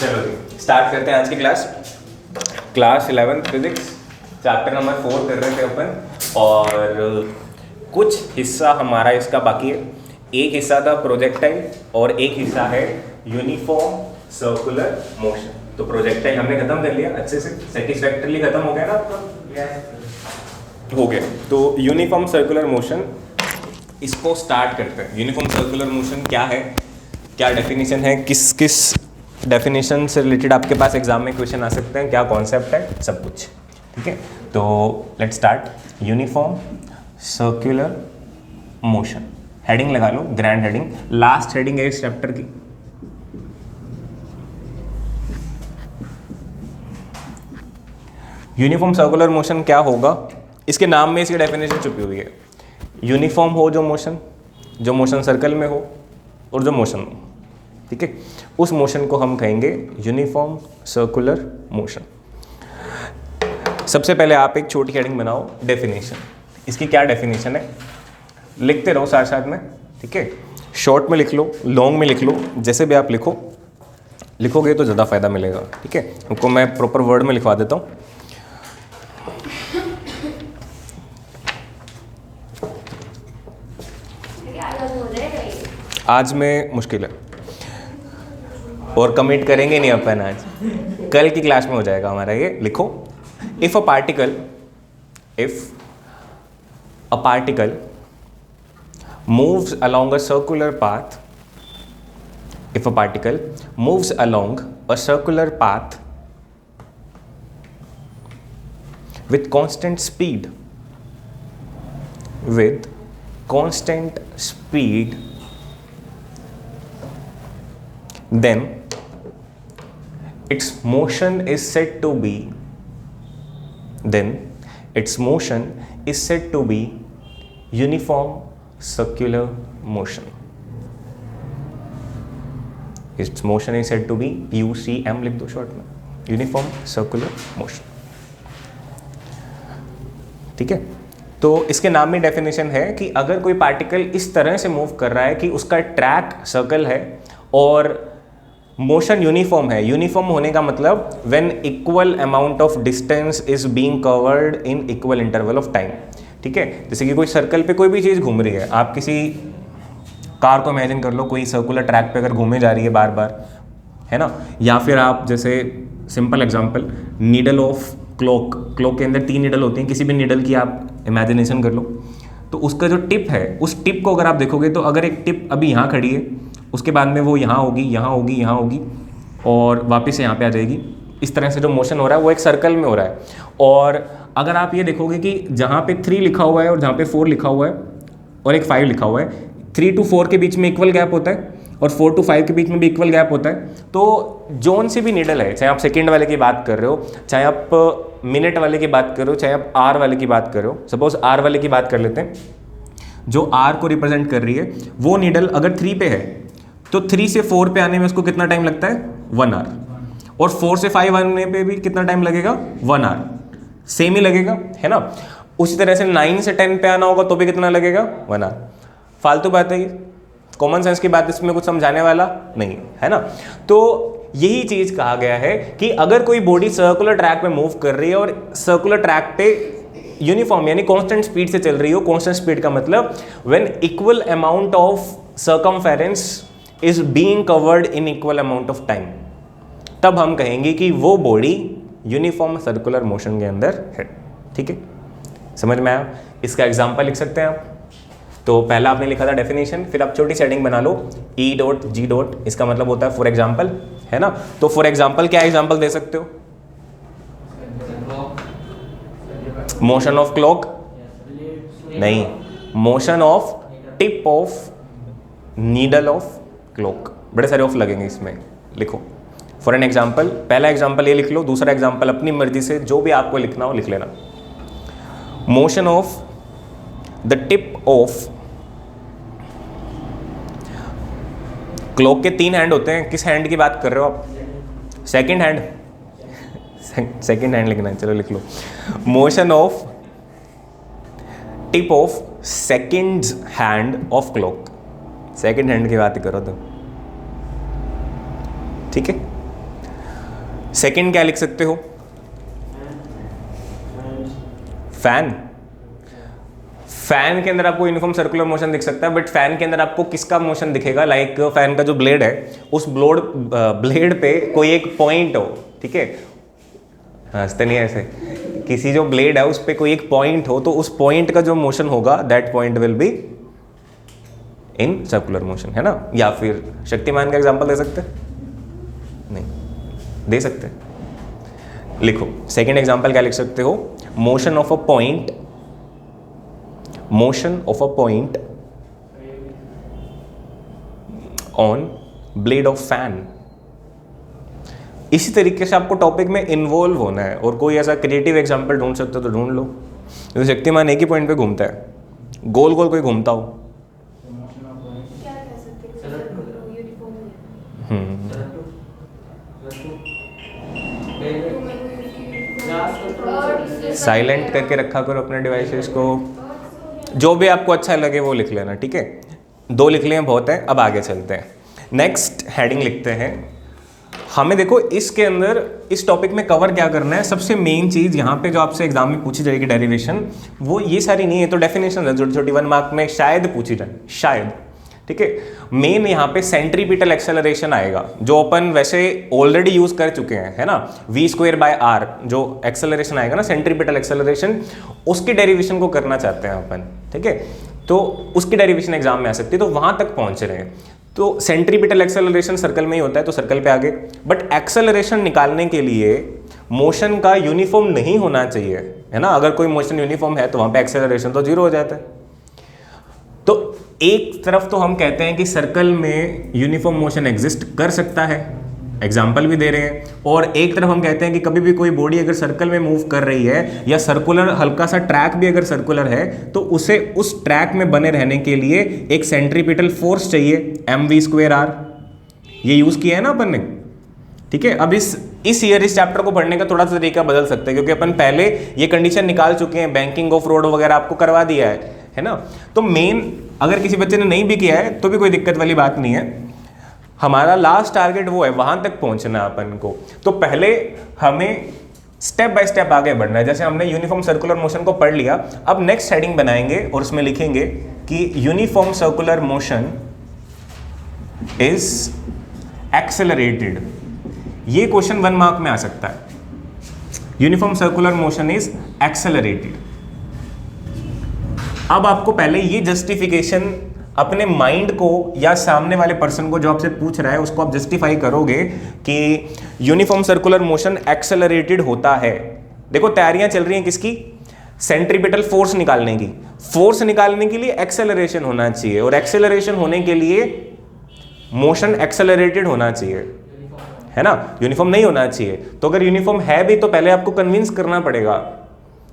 चलो जी स्टार्ट करते हैं आज की क्लास 11 फिजिक्स चैप्टर नंबर 4 कर रहे थे अपन। और कुछ हिस्सा हमारा इसका बाकी है। एक हिस्सा था प्रोजेक्टाइल और एक हिस्सा है यूनिफॉर्म सर्कुलर मोशन। तो प्रोजेक्टाइल हमने खत्म कर लिया अच्छे से, सेटिस्फैक्टरली खत्म हो गया ना आपका? हो गया। तो यूनिफॉर्म सर्कुलर मोशन इसको स्टार्ट करते हैं। यूनिफॉर्म सर्कुलर मोशन क्या है, क्या डेफिनेशन है, किस किस डेफिनेशन से रिलेटेड आपके पास एग्जाम में क्वेश्चन आ सकते हैं, क्या कॉन्सेप्ट है, सब कुछ। ठीक है, तो let's start. Uniform circular motion, heading लगा लो, ग्रैंड हेडिंग, लास्ट हेडिंग है इस चैप्टर की। यूनिफॉर्म सर्कुलर मोशन क्या होगा, इसके नाम में इसकी डेफिनेशन छुपी हुई है। यूनिफॉर्म हो जो मोशन सर्कल में हो और जो मोशन हो, ठीक है, उस मोशन को हम कहेंगे यूनिफॉर्म सर्कुलर मोशन। सबसे पहले आप एक छोटी हेडिंग बनाओ, डेफिनेशन। इसकी क्या डेफिनेशन है, लिखते रहो साथ साथ में, ठीक है। शॉर्ट में लिख लो, लॉन्ग में लिख लो, जैसे भी आप लिखोगे तो ज़्यादा फायदा मिलेगा, ठीक है। उनको मैं प्रॉपर वर्ड में लिखवा देता हूँ। आज में मुश्किल है और कमिट करेंगे नहीं अपन आज, कल की क्लास में हो जाएगा हमारा ये। लिखो, if a particle moves along a circular path, if a particle moves along a circular path with constant speed, then its motion is said to be uniform circular motion. Its motion is said to be UCM, लिख दो short में, uniform circular motion, ठीक है। तो इसके नाम में definition है कि अगर कोई पार्टिकल इस तरह से मूव कर रहा है कि उसका ट्रैक सर्कल है और मोशन यूनिफॉर्म है। यूनिफॉर्म होने का मतलब when equal amount of distance is being covered in equal interval of time, ठीक है। जैसे कि कोई सर्कल पे कोई भी चीज़ घूम रही है, आप किसी कार को इमेजिन कर लो, कोई सर्कुलर ट्रैक पे अगर घूमे जा रही है बार बार, है ना। या फिर आप जैसे simple example, needle of clock के अंदर 3 नीडल होती हैं, किसी भी नीडल की आप इमेजिनेशन कर लो। तो उसका जो टिप है, उस टिप को अगर आप देखोगे तो अगर एक टिप अभी यहाँ खड़ी है, उसके बाद में वो यहाँ होगी और वापस यहाँ पे आ जाएगी। इस तरह से जो मोशन हो रहा है वो एक सर्कल में हो रहा है। और अगर आप ये देखोगे कि जहाँ पे 3 लिखा हुआ है और जहाँ पे 4 लिखा हुआ है और एक 5 लिखा हुआ है, 3 to 4 के बीच में इक्वल गैप होता है और 4 to 5 के बीच में भी इक्वल गैप होता है। तो जोन से भी नीडल है, चाहे आप सेकेंड वाले की बात कर रहे हो, चाहे आप मिनट वाले की बात कर रहे हो, चाहे आप आर वाले की बात कर रहे हो। सपोज आर वाले की बात कर लेते हैं, जो आर को रिप्रेजेंट कर रही है वो नीडल अगर 3 पे है तो 3 से 4 पे आने में उसको कितना टाइम लगता है, 1 आवर। और 4 से 5 आने पे भी कितना टाइम लगेगा, 1 आवर, सेम ही लगेगा, है ना। उसी तरह से 9 से 10 पे आना होगा तो भी कितना लगेगा, 1 आवर। फालतू बात है ये, कॉमन सेंस की बात, इसमें कुछ समझाने वाला नहीं है ना। तो यही चीज़ कहा गया है कि अगर कोई बॉडी सर्कुलर ट्रैक में मूव कर रही है और सर्कुलर ट्रैक पे यूनिफॉर्म यानी कांस्टेंट स्पीड से चल रही हो, कांस्टेंट स्पीड का मतलब when equal amount of circumference is being covered in equal amount of time, तब हम कहेंगे कि वो बॉडी यूनिफॉर्म सर्कुलर मोशन के अंदर है, ठीक है। समझ में आया? इसका एग्जांपल लिख सकते हैं आप। तो पहला आपने लिखा था डेफिनेशन, फिर आप छोटी सेटिंग बना लो, E डॉट G डॉट, इसका मतलब होता है फॉर एग्जाम्पल, है ना। तो फॉर एग्जाम्पल क्या एग्जाम्पल दे सकते हो, मोशन ऑफ क्लॉक नहीं, motion of tip of needle of clock, बड़े सारे ऑफ लगेंगे इसमें, लिखो फॉर एन एग्जाम्पल। पहला एग्जाम्पल ये लिख लो, दूसरा एग्जाम्पल अपनी मर्जी से जो भी आपको लिखना हो लिख लेना। Motion of the tip of clock के 3 हैंड होते हैं, किस हैंड की बात कर रहे हो आप, सेकंड हैंड, सेकंड हैंड लिखना है, चलो लिख लो। Motion of tip of second hand of clock, second hand की बात करो तो, ठीक है। सेकंड क्या लिख सकते हो? फैन। फैन के अंदर आपको यूनिफॉर्म सर्कुलर मोशन दिख सकता है, बट फैन के अंदर आपको किसका मोशन दिखेगा? लाइक फैन का जो ब्लेड है, उस ब्लेड पे कोई एक पॉइंट हो, ठीक है, हंसते नहीं ऐसे, किसी जो ब्लेड है उस पे कोई एक पॉइंट हो, तो उस पॉइंट का जो मोशन होगा that point will be in circular motion, है ना? या फिर शक्तिमान का एग्जांपल दे सकते? नहीं दे सकते। लिखो सेकंड एग्जांपल क्या लिख सकते हो? Motion of a point, motion of a point on blade of fan. इसी तरीके से आपको टॉपिक में इन्वॉल्व होना है, और कोई ऐसा क्रिएटिव एग्जांपल ढूंढ सकते हो तो ढूंढ लो। तो शक्तिमान एक ही पॉइंट पे घूमता है, गोल गोल कोई घूमता हो। साइलेंट करके रखा करो अपने डिवाइसेस को, जो भी आपको अच्छा लगे वो लिख लेना, ठीक है? 2 लिख लिए बहुत है, अब आगे चलते हैं। नेक्स्ट हेडिंग लिखते हैं। हमें देखो इसके अंदर इस टॉपिक में कवर क्या करना है। सबसे मेन चीज यहाँ पे जो आपसे एग्जाम में पूछी जाएगी डेरिवेशन, वो ये सारी नहीं है, तो डेफिनेशन है छोटी छोटी 1 मार्क में शायद पूछी जाए, शायद, ठीक है? मेन यहाँ पे सेंट्रीपिटल एक्सेलरेशन आएगा, जो अपन वैसे ऑलरेडी यूज कर चुके हैं, है ना? v²/r जो एक्सेलरेशन आएगा ना, सेंट्रीपिटल एक्सेलरेशन, उसकी डेरिवेशन को करना चाहते हैं अपन, ठीक है? तो उसकी डेरिवेशन एग्जाम में आ सकती है, तो वहां तक पहुंच रहे हैं। तो सेंट्रीपिटल एक्सेलरेशन सर्कल में ही होता है, तो सर्कल पे आगे, बट एक्सेलरेशन निकालने के लिए मोशन का यूनिफॉर्म नहीं होना चाहिए, है ना? अगर कोई मोशन यूनिफॉर्म है तो वहां पे एक्सेलरेशन तो 0 हो जाता है। तो एक तरफ तो हम कहते हैं कि सर्कल में यूनिफॉर्म मोशन एग्जिस्ट कर सकता है, एग्जाम्पल भी दे रहे हैं, और एक तरफ हम कहते हैं कि कभी भी कोई बॉडी अगर सर्कल में मूव कर रही है, या सर्कुलर हल्का सा ट्रैक भी अगर सर्कुलर है, तो उसे उस ट्रैक में बने रहने के लिए एक सेंट्रीपिटल फोर्स चाहिए, mv²r। ये यूज किया है ना अपन ने, ठीक है? अब इस चैप्टर को पढ़ने का थोड़ा सा तरीका बदल सकते हैं, क्योंकि अपन पहले ये कंडीशन निकाल चुके हैं, बैंकिंग ऑफ रोड वगैरह आपको करवा दिया है ना? तो मेन अगर किसी बच्चे ने नहीं भी किया है तो भी कोई दिक्कत वाली बात नहीं है, हमारा लास्ट टारगेट वो है, वहां तक पहुंचना है अपन को। तो पहले हमें स्टेप बाय स्टेप आगे बढ़ना है। जैसे हमने यूनिफॉर्म सर्कुलर मोशन को पढ़ लिया, अब नेक्स्ट हेडिंग बनाएंगे और उसमें लिखेंगे कि uniform circular motion is accelerated. ये क्वेश्चन 1 मार्क में आ सकता है, uniform circular motion is accelerated. अब आपको पहले ये जस्टिफिकेशन अपने माइंड को या सामने वाले पर्सन को जो आपसे पूछ रहा है उसको आप जस्टिफाई करोगे कि यूनिफॉर्म सर्कुलर मोशन एक्सेलरेटेड होता है। देखो तैयारियां चल रही हैं किसकी? सेंट्रीपिटल फोर्स निकालने की। फोर्स निकालने के लिए एक्सेलरेशन होना चाहिए, और एक्सेलरेशन होने के लिए मोशन एक्सेलरेटेड होना चाहिए, है ना? यूनिफॉर्म नहीं होना चाहिए। तो अगर यूनिफॉर्म है भी तो पहले आपको कन्विंस करना पड़ेगा।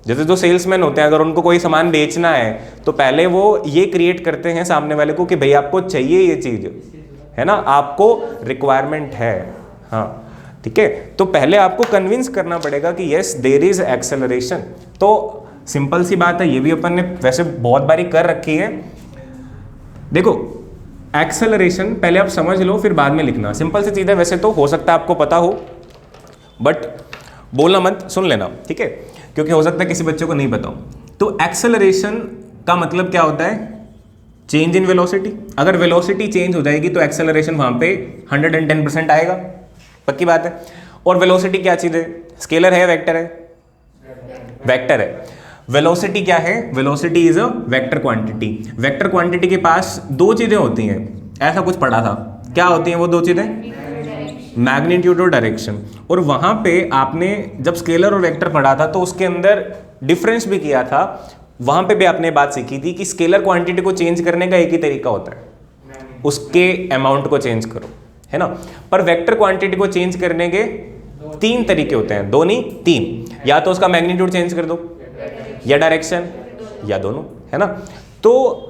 जैसे जो सेल्समैन होते हैं, अगर उनको कोई सामान बेचना है तो पहले वो ये क्रिएट करते हैं सामने वाले को कि भाई आपको चाहिए ये चीज, है ना? आपको रिक्वायरमेंट है, हाँ, ठीक है? तो पहले आपको कन्विंस करना पड़ेगा कि यस देयर इज एक्सेलरेशन। तो सिंपल सी बात है, ये भी अपन ने वैसे बहुत बारी कर रखी है। देखो एक्सेलरेशन पहले आप समझ लो, फिर बाद में लिखना। सिंपल सी चीज है, वैसे तो हो सकता है आपको पता हो, बट बोलना मत, सुन लेना, ठीक है? क्योंकि हो सकता है किसी बच्चे को नहीं पता हो। तो एक्सेलरेशन का मतलब क्या होता है? Change in velocity. अगर वेलोसिटी चेंज हो जाएगी तो एक्सेलरेशन वहां पे 110% आएगा, पक्की बात है। और वेलोसिटी क्या चीज है? स्केलर है, वेक्टर है? वेक्टर है। वेलोसिटी क्या है? Velocity is a vector quantity. Vector quantity के पास 2 चीजें होती हैं, ऐसा कुछ पढ़ा था। क्या होती हैं वो 2 चीजें? मैग्नीट्यूड और डायरेक्शन। और वहां पे आपने जब स्केलर और वेक्टर पढ़ा था तो उसके अंदर डिफरेंस भी किया था। वहां पे भी आपने बात सीखी थी कि स्केलर क्वांटिटी को चेंज करने का एक ही तरीका होता है, उसके अमाउंट को चेंज करो, है ना? पर वेक्टर क्वांटिटी को चेंज करने के 3 तरीके होते हैं, 2 नहीं 3। या तो उसका मैग्नीट्यूड चेंज कर दो, या डायरेक्शन, या दोनों, है ना? तो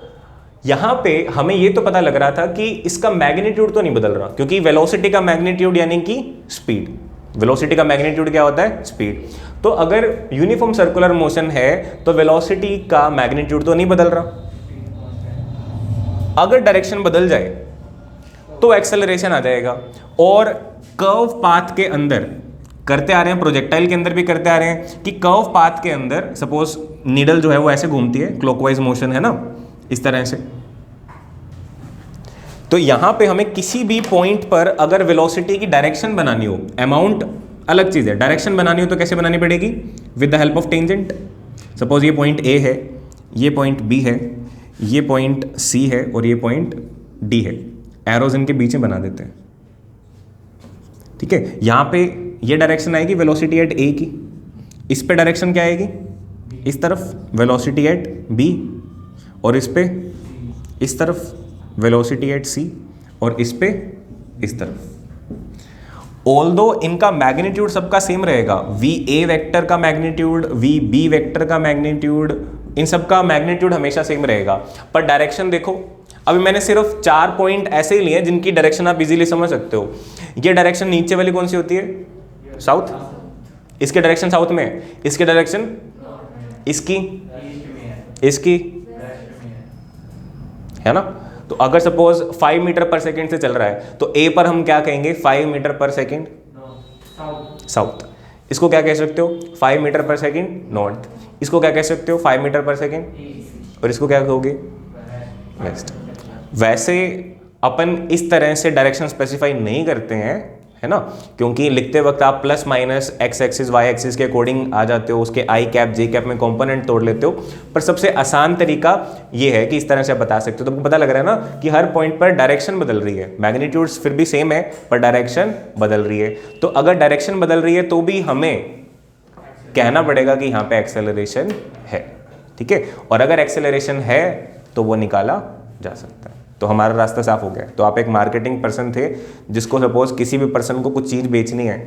यहां पे हमें ये तो पता लग रहा था कि इसका मैग्नीट्यूड तो नहीं बदल रहा, क्योंकि वेलोसिटी का मैग्नीट्यूड यानी कि स्पीड। वेलोसिटी का मैग्नीट्यूड क्या होता है? स्पीड। तो अगर यूनिफॉर्म सर्कुलर मोशन है तो वेलोसिटी का मैग्नीट्यूड तो नहीं बदल रहा। अगर डायरेक्शन बदल जाए तो एक्सेलरेशन आ जाएगा। और कर्व पाथ के अंदर करते आ रहे हैं, प्रोजेक्टाइल के अंदर भी करते आ रहे हैं कि कर्व पाथ के अंदर सपोज नीडल जो है वो ऐसे घूमती है, क्लॉकवाइज मोशन है ना, इस तरह से। तो यहां पे हमें किसी भी पॉइंट पर अगर वेलोसिटी की डायरेक्शन बनानी हो, अमाउंट अलग चीज है, डायरेक्शन बनानी हो तो कैसे बनानी पड़ेगी? With the help of tangent. Suppose ये पॉइंट ए है, ये पॉइंट बी है, ये पॉइंट सी है और ये पॉइंट डी है, एरोज इनके बीच में बना देते हैं, ठीक है। यहां पे ये डायरेक्शन आएगी वेलोसिटी एट ए की, इस पे डायरेक्शन क्या आएगी? इस तरफ वेलोसिटी एट बी, और इस पे इस तरफ वेलोसिटी एट सी, और इस पे इस तरफ। ऑल्दो इनका मैग्नीट्यूड सबका सेम रहेगा, वी ए वेक्टर का मैग्नीट्यूड, वी बी वेक्टर का मैग्नीट्यूड, इन सब का मैग्नीट्यूड हमेशा सेम रहेगा, पर डायरेक्शन देखो। अभी मैंने सिर्फ 4 पॉइंट ऐसे ही लिए जिनकी डायरेक्शन आप इजीली समझ सकते हो। ये डायरेक्शन नीचे वाली कौन सी होती है? साउथ, इसके डायरेक्शन साउथ में है, इसके डायरेक्शन इसकी इसकी है ना। तो अगर सपोज 5 मीटर पर सेकेंड से चल रहा है तो ए पर हम क्या कहेंगे? 5 मीटर पर सेकेंड साउथ। इसको क्या कह सकते हो? 5 मीटर पर सेकेंड नॉर्थ। इसको क्या कह सकते हो? 5 मीटर पर सेकेंड, और इसको क्या कहोगे? वेस्ट। वैसे अपन इस तरह से डायरेक्शन स्पेसिफाई नहीं करते हैं, है ना, क्योंकि लिखते वक्त आप plus minus x axis y axis के अकॉर्डिंग आ जाते हो, उसके आई कैप जे कैप में कंपोनेंट तोड़ लेते हो। पर सबसे आसान तरीका ये है कि इस तरह से आप बता सकते हो। तो पता लग रहा है ना कि हर पॉइंट पर डायरेक्शन बदल रही है, मैग्नीट्यूड्स फिर भी सेम है पर डायरेक्शन बदल रही है। तो अगर डायरेक्शन बदल रही है तो भी हमें कहना पड़ेगा कि यहाँ पे एक्सेलरेशन है, ठीक है। और अगर एक्सेलरेशन है तो वो निकाला जा सकता है। तो हमारा रास्ता साफ हो गया। तो आप एक मार्केटिंग पर्सन थे जिसको सपोज किसी भी पर्सन को कुछ चीज़ बेचनी है,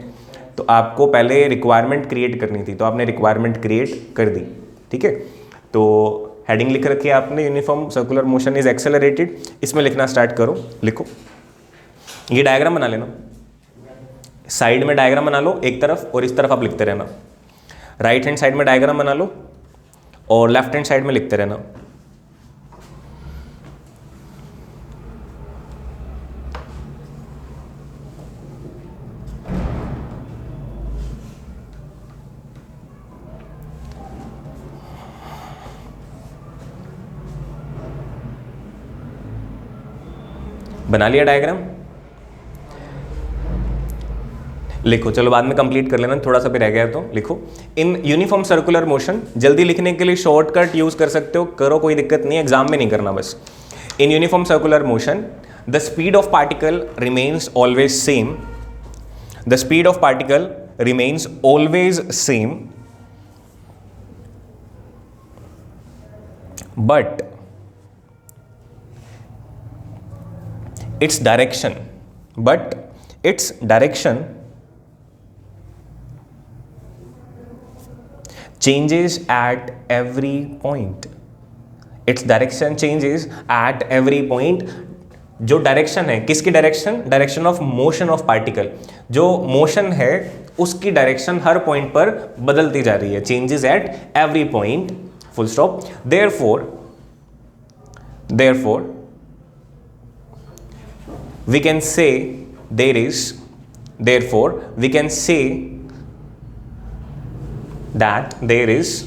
तो आपको पहले रिक्वायरमेंट क्रिएट करनी थी, तो आपने रिक्वायरमेंट क्रिएट कर दी, ठीक है। तो हेडिंग लिख रखी है आपने, uniform circular motion is accelerated. इसमें लिखना स्टार्ट करो, लिखो। ये डायग्राम बना लेना, साइड में डायग्राम बना लो एक तरफ, और इस तरफ आप लिखते रहना। राइट हैंड साइड में डायग्राम बना लो और लेफ्ट हैंड साइड में लिखते रहना। बना लिया डायग्राम? लिखो, चलो बाद में कंप्लीट कर लेना, थोड़ा सा भी रह गया तो लिखो। इन यूनिफॉर्म सर्कुलर मोशन, जल्दी लिखने के लिए शॉर्टकट यूज कर सकते हो, करो, कोई दिक्कत नहीं है, एग्जाम में नहीं करना बस। In uniform circular motion the speed of particle remains always same, the speed of particle remains always same, but its direction changes at every point. Its direction changes at every point. जो direction है, किसकी direction? Direction of motion of particle. जो motion है उसकी direction हर point पर बदलती जा रही है, changes at every point, full stop. therefore we can say that there is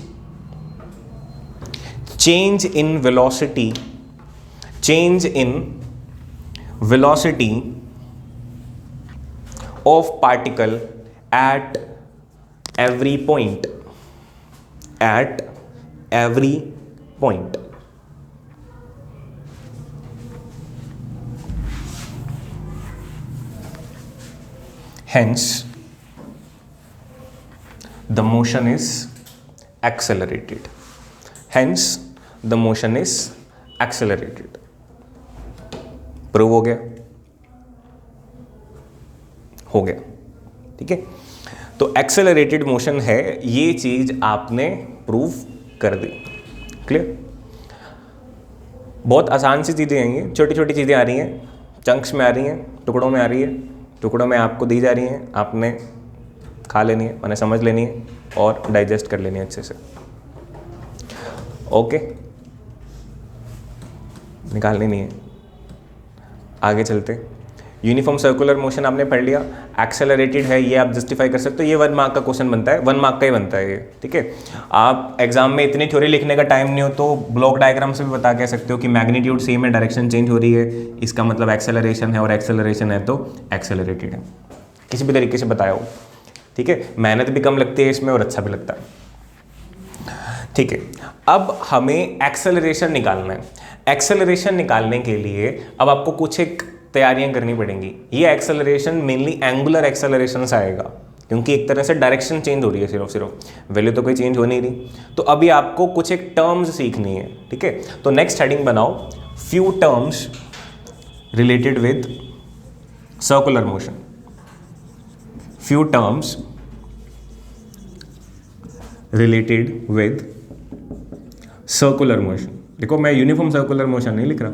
change in velocity of particle at every point. Hence, the motion is accelerated. Prove हो गया? हो गया, ठीक है। तो एक्सेलरेटेड मोशन है, ये चीज आपने प्रूव कर दी। क्लियर? बहुत आसान सी चीजें आएंगी, छोटी छोटी चीजें आ रही हैं, चंक्स में आ रही हैं, टुकड़ों में आ रही है, टुकड़ों में आपको दी जा रही हैं, आपने खा लेनी है, मैंने समझ लेनी है और डाइजेस्ट कर लेनी है अच्छे से। ओके, निकालनी नहीं है। आगे चलते, यूनिफॉर्म सर्कुलर मोशन आपने पढ़ लिया, एक्सेलरेटेड है ये आप जस्टिफाई कर सकते हो, ये 1 मार्क का क्वेश्चन बनता है, 1 मार्क का ही बनता है ये, ठीक है। आप एग्जाम में इतनी थ्योरी लिखने का टाइम नहीं हो तो ब्लॉक डायग्राम से भी बता कह सकते हो कि मैग्नीट्यूड सेम है, डायरेक्शन चेंज हो रही है, इसका मतलब एक्सेलरेशन है, और एक्सेलरेशन है तो एक्सेलरेटेड है, किसी भी तरीके से बताया हो, ठीक है। मेहनत भी कम लगती है इसमें और अच्छा भी लगता है, ठीक है। अब हमें एक्सेलरेशन निकालना है। एक्सेलरेशन निकालने के लिए अब आपको कुछ एक तैयारियां करनी पड़ेंगी। ये एक्सेलरेशन मेनली एंगुलर एक्सेलरेशन से आएगा, क्योंकि एक तरह से डायरेक्शन चेंज हो रही है, सिर्फ वैल्यू तो कोई चेंज हो नहीं रही। तो अभी आपको कुछ एक टर्म्स सीखनी है, ठीक है। तो नेक्स्ट हेडिंग बनाओ, few terms related with circular motion. Few terms related with circular motion. देखो मैं यूनिफॉर्म सर्कुलर मोशन नहीं लिख रहा,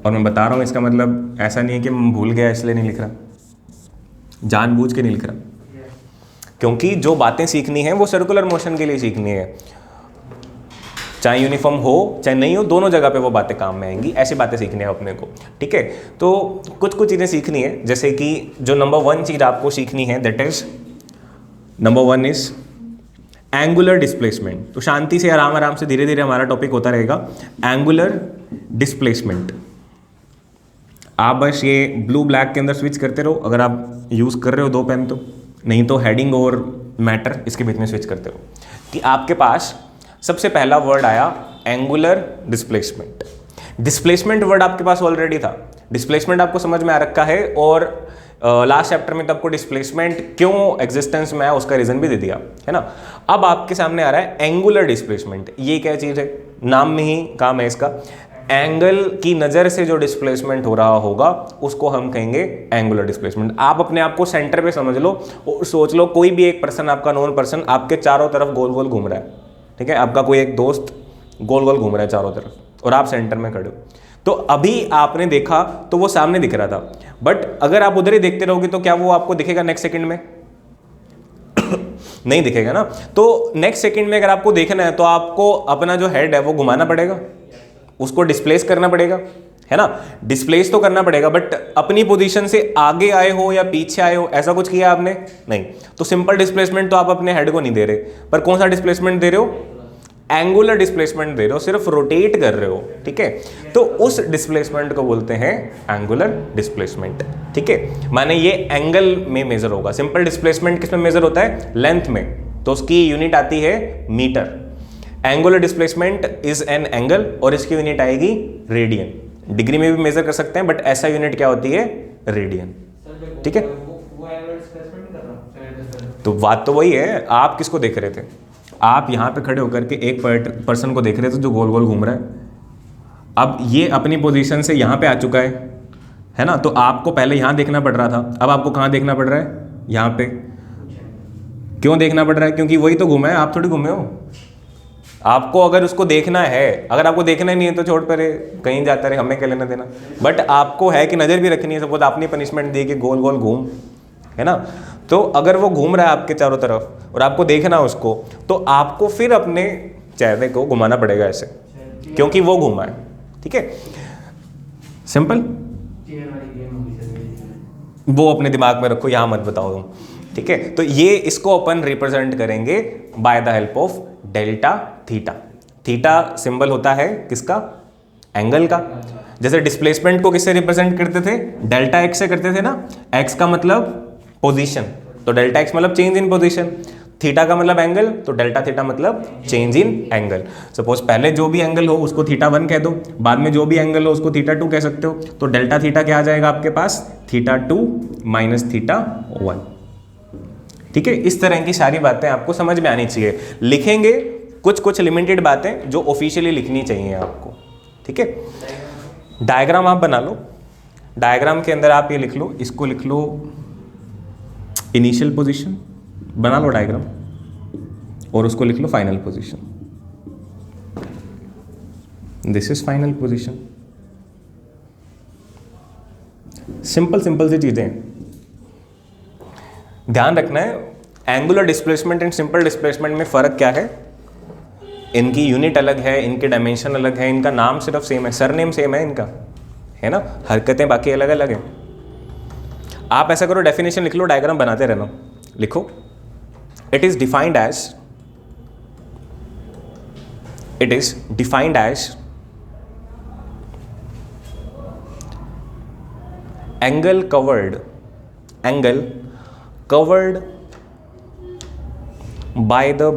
और मैं बता रहा हूँ इसका मतलब ऐसा नहीं है कि मैं भूल गया इसलिए नहीं लिख रहा, जानबूझ के नहीं लिख रहा, क्योंकि जो बातें सीखनी है वो सर्कुलर मोशन के लिए सीखनी है। चाहे यूनिफॉर्म हो चाहे नहीं हो, दोनों जगह पे वो बातें काम में आएंगी, ऐसी बातें सीखनी है अपने को, ठीक है। तो कुछ कुछ चीज़ें सीखनी है, जैसे कि जो नंबर 1 चीज़ आपको सीखनी है, that is number 1 is angular displacement. तो शांति से आराम आराम से धीरे धीरे हमारा टॉपिक होता रहेगा, एंगुलर डिस्प्लेसमेंट। आप बस ये ब्लू ब्लैक के अंदर स्विच करते रहो, अगर आप यूज़ कर रहे हो 2 पेन तो, नहीं तो हेडिंग और मैटर इसके बीच में स्विच करते रहो। कि आपके पास सबसे पहला वर्ड आया एंगुलर डिस्प्लेसमेंट। डिस्प्लेसमेंट वर्ड आपके पास ऑलरेडी था, डिस्प्लेसमेंट आपको समझ में आ रखा है, और लास्ट चैप्टर में तो आपको डिस्प्लेसमेंट क्यों एग्जिस्टेंस में आया उसका रीजन भी दे दिया है ना। अब आपके सामने आ रहा है एंगुलर डिस्प्लेसमेंट। ये क्या चीज़ है, नाम में ही काम है इसका। एंगल की नज़र से जो डिस्प्लेसमेंट हो रहा होगा उसको हम कहेंगे एंगुलर डिस्प्लेसमेंट। आप अपने आप को सेंटर पे समझ लो और सोच लो कोई भी एक पर्सन, आपका नॉन पर्सन आपके चारों तरफ गोल गोल घूम रहा है, ठीक है। आपका कोई एक दोस्त गोल गोल घूम रहा है चारों तरफ और आप सेंटर में खड़े हो। तो अभी आपने देखा तो वो सामने दिख रहा था, बट अगर आप उधर ही देखते रहोगे तो क्या वो आपको दिखेगा नेक्स्ट सेकंड में? नहीं दिखेगा ना। तो नेक्स्ट सेकंड में अगर आपको देखना है तो आपको अपना जो हेड है वो घुमाना पड़ेगा, उसको डिस्प्लेस करना पड़ेगा, है ना। डिस्प्लेस तो करना पड़ेगा, बट अपनी पोजीशन से आगे आए हो या पीछे आए हो ऐसा कुछ किया आपने नहीं। तो सिंपल डिस्प्लेसमेंट तो आप अपने हेड को नहीं दे रहे, पर कौन सा डिस्प्लेसमेंट दे रहे हो? एंगुलर डिस्प्लेसमेंट दे रहे हो, सिर्फ रोटेट कर रहे हो, ठीक है। तो उस डिस्प्लेसमेंट को बोलते हैं एंगुलर डिस्प्लेसमेंट, ठीक है। माने ये एंगल में मेजर होगा। सिंपल डिस्प्लेसमेंट किस में मेजर होता है? लेंथ में, तो उसकी यूनिट आती है metre. Angular displacement is an angle और इसकी यूनिट आएगी रेडियन। डिग्री में भी मेजर कर सकते हैं, बट ऐसा यूनिट क्या होती है? रेडियन, ठीक है। तो बात तो वही है, आप किसको देख रहे थे? आप यहाँ पे खड़े होकर के एक पर्सन को देख रहे थे जो गोल गोल घूम रहा है। अब ये अपनी पोजीशन से यहाँ पे आ चुका है ना। तो आपको पहले यहाँ देखना पड़ रहा था, अब आपको कहाँ देखना पड़ रहा है? यहाँ पे। क्यों देखना पड़ रहा है? क्योंकि वही तो घूमा है, आप थोड़ी घूमे हो। आपको अगर उसको देखना है, अगर आपको देखना नहीं है तो छोड़ पर कहीं जाता रहे, हमें क्या लेना देना। बट आपको है कि नज़र भी रखनी है, सपोज आपने पनिशमेंट दी कि गोल गोल घूम, है ना। तो अगर वो घूम रहा है आपके चारों तरफ और आपको देखना है उसको, तो आपको फिर अपने चेहरे को घुमाना पड़ेगा ऐसे, क्योंकि वो घूमा है, ठीक है। सिंपल, वो अपने दिमाग में रखो, यहाँ मत बताओ तुम, ठीक है। तो ये इसको अपन रिप्रेजेंट करेंगे by the help of delta theta. Theta symbol होता है किसका? एंगल का। जैसे डिस्प्लेसमेंट को किससे रिप्रेजेंट करते थे? डेल्टा एक्स से करते थे ना। एक्स का मतलब पोजीशन, तो डेल्टा एक्स मतलब चेंज इन पोजीशन। थीटा का मतलब एंगल, तो डेल्टा थीटा मतलब चेंज इन एंगल। सपोज पहले जो भी एंगल हो उसको थीटा 1 कह दो, बाद में जो भी एंगल हो उसको थीटा 2 कह सकते हो। तो डेल्टा थीटा क्या आ जाएगा आपके पास? थीटा 2 माइनस थीटा 1, ठीक है। इस तरह की सारी बातें आपको समझ में आनी चाहिए। लिखेंगे कुछ कुछ लिमिटेड बातें जो ऑफिशियली लिखनी चाहिए आपको, ठीक है। डायग्राम आप बना लो। डायग्राम के अंदर आप ये लिख लो, इसको लिख लो इनिशियल पोजीशन, बना लो डायग्राम, और उसको लिख लो final position. This is final position. Simple simple सी चीजें ध्यान रखना है। Angular displacement and simple displacement में फर्क क्या है? इनकी यूनिट अलग है, इनके डायमेंशन अलग है, इनका नाम सिर्फ सेम है, सरनेम सेम है इनका, है ना, हरकतें बाकी अलग अलग हैं। आप ऐसा करो, डेफिनेशन लिख लो, डायग्राम बनाते रहना। लिखो, it is defined as angle covered by the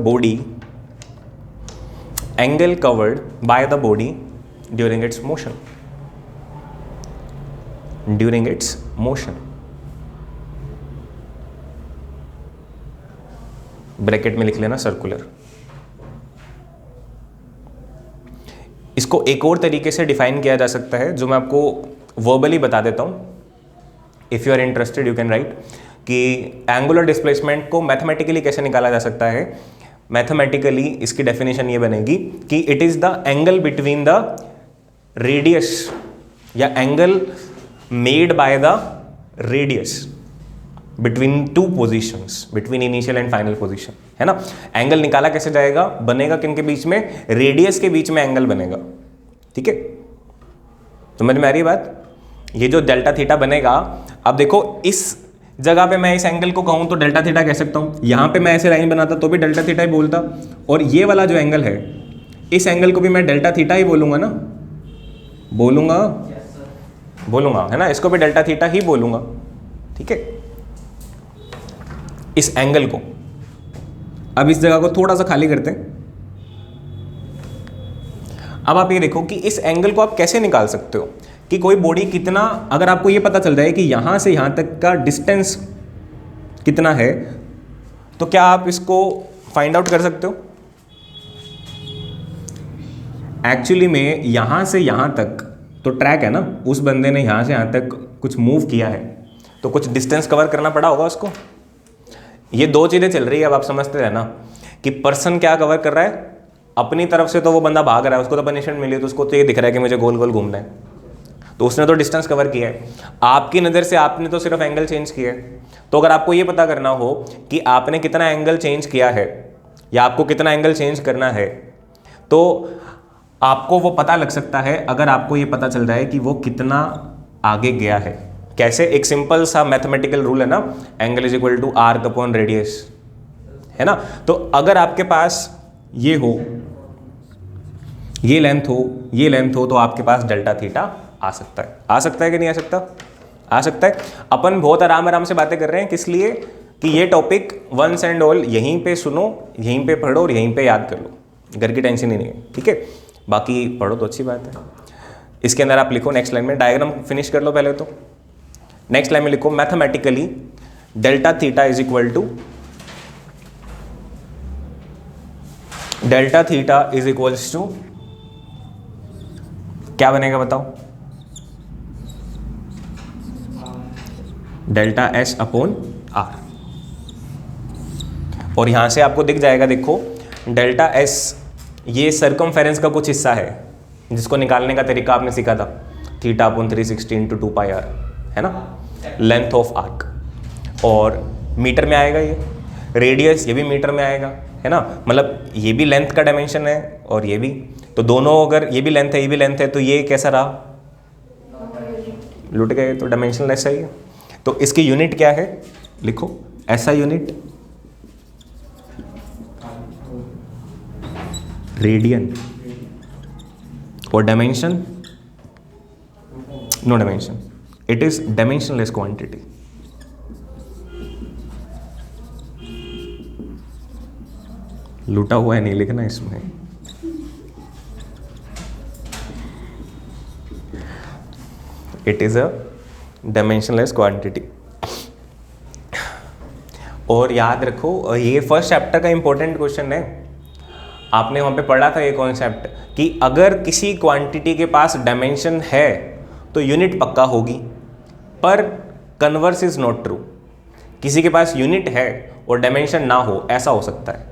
body during its motion bracket में लिख लेना सर्कुलर। इसको एक और तरीके से डिफाइन किया जा सकता है जो मैं आपको वर्बली बता देता हूं, if you are interested you can write, कि एंगुलर डिस्प्लेसमेंट को मैथमेटिकली कैसे निकाला जा सकता है। मैथमेटिकली इसकी डेफिनेशन ये बनेगी कि it is the angle between the radius या angle made by the radius between two positions, between initial and final position, है ना। एंगल निकाला कैसे जाएगा, बनेगा किन के बीच में, रेडियस के बीच में एंगल बनेगा, ठीक है। समझ में आ रही है बात। ये जो डेल्टा थीटा बनेगा, अब देखो इस जगह पे मैं इस एंगल को कहूं तो डेल्टा थीटा कह सकता हूं, यहां पे मैं ऐसे लाइन बनाता तो भी डेल्टा थीटा ही बोलता, और ये वाला जो एंगल है इस एंगल को भी मैं डेल्टा थीटा ही बोलूंगा ना, बोलूंगा है ना, इसको भी डेल्टा थीटा ही बोलूंगा, ठीक है। इस एंगल को, अब इस जगह को थोड़ा सा खाली करते हैं। अब आप ये देखो कि इस एंगल को आप कैसे निकाल सकते हो कि कोई बॉडी कितना, अगर आपको ये पता चल जाए कि यहां से यहां तक का डिस्टेंस कितना है, तो क्या आप इसको फाइंड आउट कर सकते हो। एक्चुअली में यहां से यहां तक तो ट्रैक है ना, उस बंदे ने यहां से यहां तक कुछ मूव किया है तो कुछ डिस्टेंस कवर करना पड़ा होगा उसको। ये दो चीजें चल रही है, अब आप समझते हैं ना कि पर्सन क्या कवर कर रहा है, अपनी तरफ से तो वो बंदा भाग रहा है, उसको तो पनिशमेंट मिली, तो उसको तो ये दिख रहा है कि मुझे गोल गोल घूमना है, तो उसने तो डिस्टेंस कवर किया है। आपकी नज़र से आपने तो सिर्फ एंगल चेंज किया है। तो अगर आपको ये पता करना हो कि आपने कितना एंगल चेंज किया है या आपको कितना एंगल चेंज करना है, तो आपको वो पता लग सकता है अगर आपको ये पता चल जाए कि वो कितना आगे गया है। कैसे, एक सिंपल सा मैथमेटिकल रूल है ना, angle is equal to arc upon radius, है ना। तो अगर आपके पास ये हो, ये लेंथ हो तो आपके पास डेल्टा थीटा आ सकता है कि नहीं आ सकता, आ सकता है। अपन बहुत आराम से बातें कर रहे हैं, किस लिए कि ये टॉपिक वंस एंड ऑल यहीं पे सुनो, यहीं पे पढ़ो और यहीं पे याद कर लो, घर की टेंशन ही नहीं है, ठीक है। बाकी पढ़ो तो अच्छी बात है। इसके अंदर आप लिखो नेक्स्ट लाइन में, डायग्राम फिनिश कर लो पहले तो। नेक्स्ट लाइन में लिखो, mathematically delta theta is equal to क्या बनेगा बताओ, डेल्टा एस अपॉन आर। और यहां से आपको दिख जाएगा, देखो डेल्टा एस ये सर्कमफेरेंस का कुछ हिस्सा है जिसको निकालने का तरीका आपने सीखा था, theta upon 360 into 2 pi r, है ना, लेंथ ऑफ आर्क। और मीटर में आएगा ये, रेडियस ये भी मीटर में आएगा, है ना, मतलब ये भी लेंथ का डायमेंशन है और ये भी, तो दोनों अगर ये भी लेंथ है ये भी लेंथ है तो ये कैसा रहा, लुट गए, तो डायमेंशन ऐसा ही है। तो इसकी यूनिट क्या है, लिखो ऐसा यूनिट रेडियन, और dimension no dimension, it is dimensionless quantity. लूटा हुआ है नहीं लिखना इसमें, it is a dimensionless quantity. और याद रखो ये फर्स्ट चैप्टर का इंपॉर्टेंट क्वेश्चन है, आपने वहां पे पढ़ा था ये कॉन्सेप्ट कि अगर किसी क्वांटिटी के पास डायमेंशन है तो यूनिट पक्का होगी, पर कन्वर्स इज नॉट ट्रू। किसी के पास यूनिट है और डायमेंशन ना हो, ऐसा हो सकता है।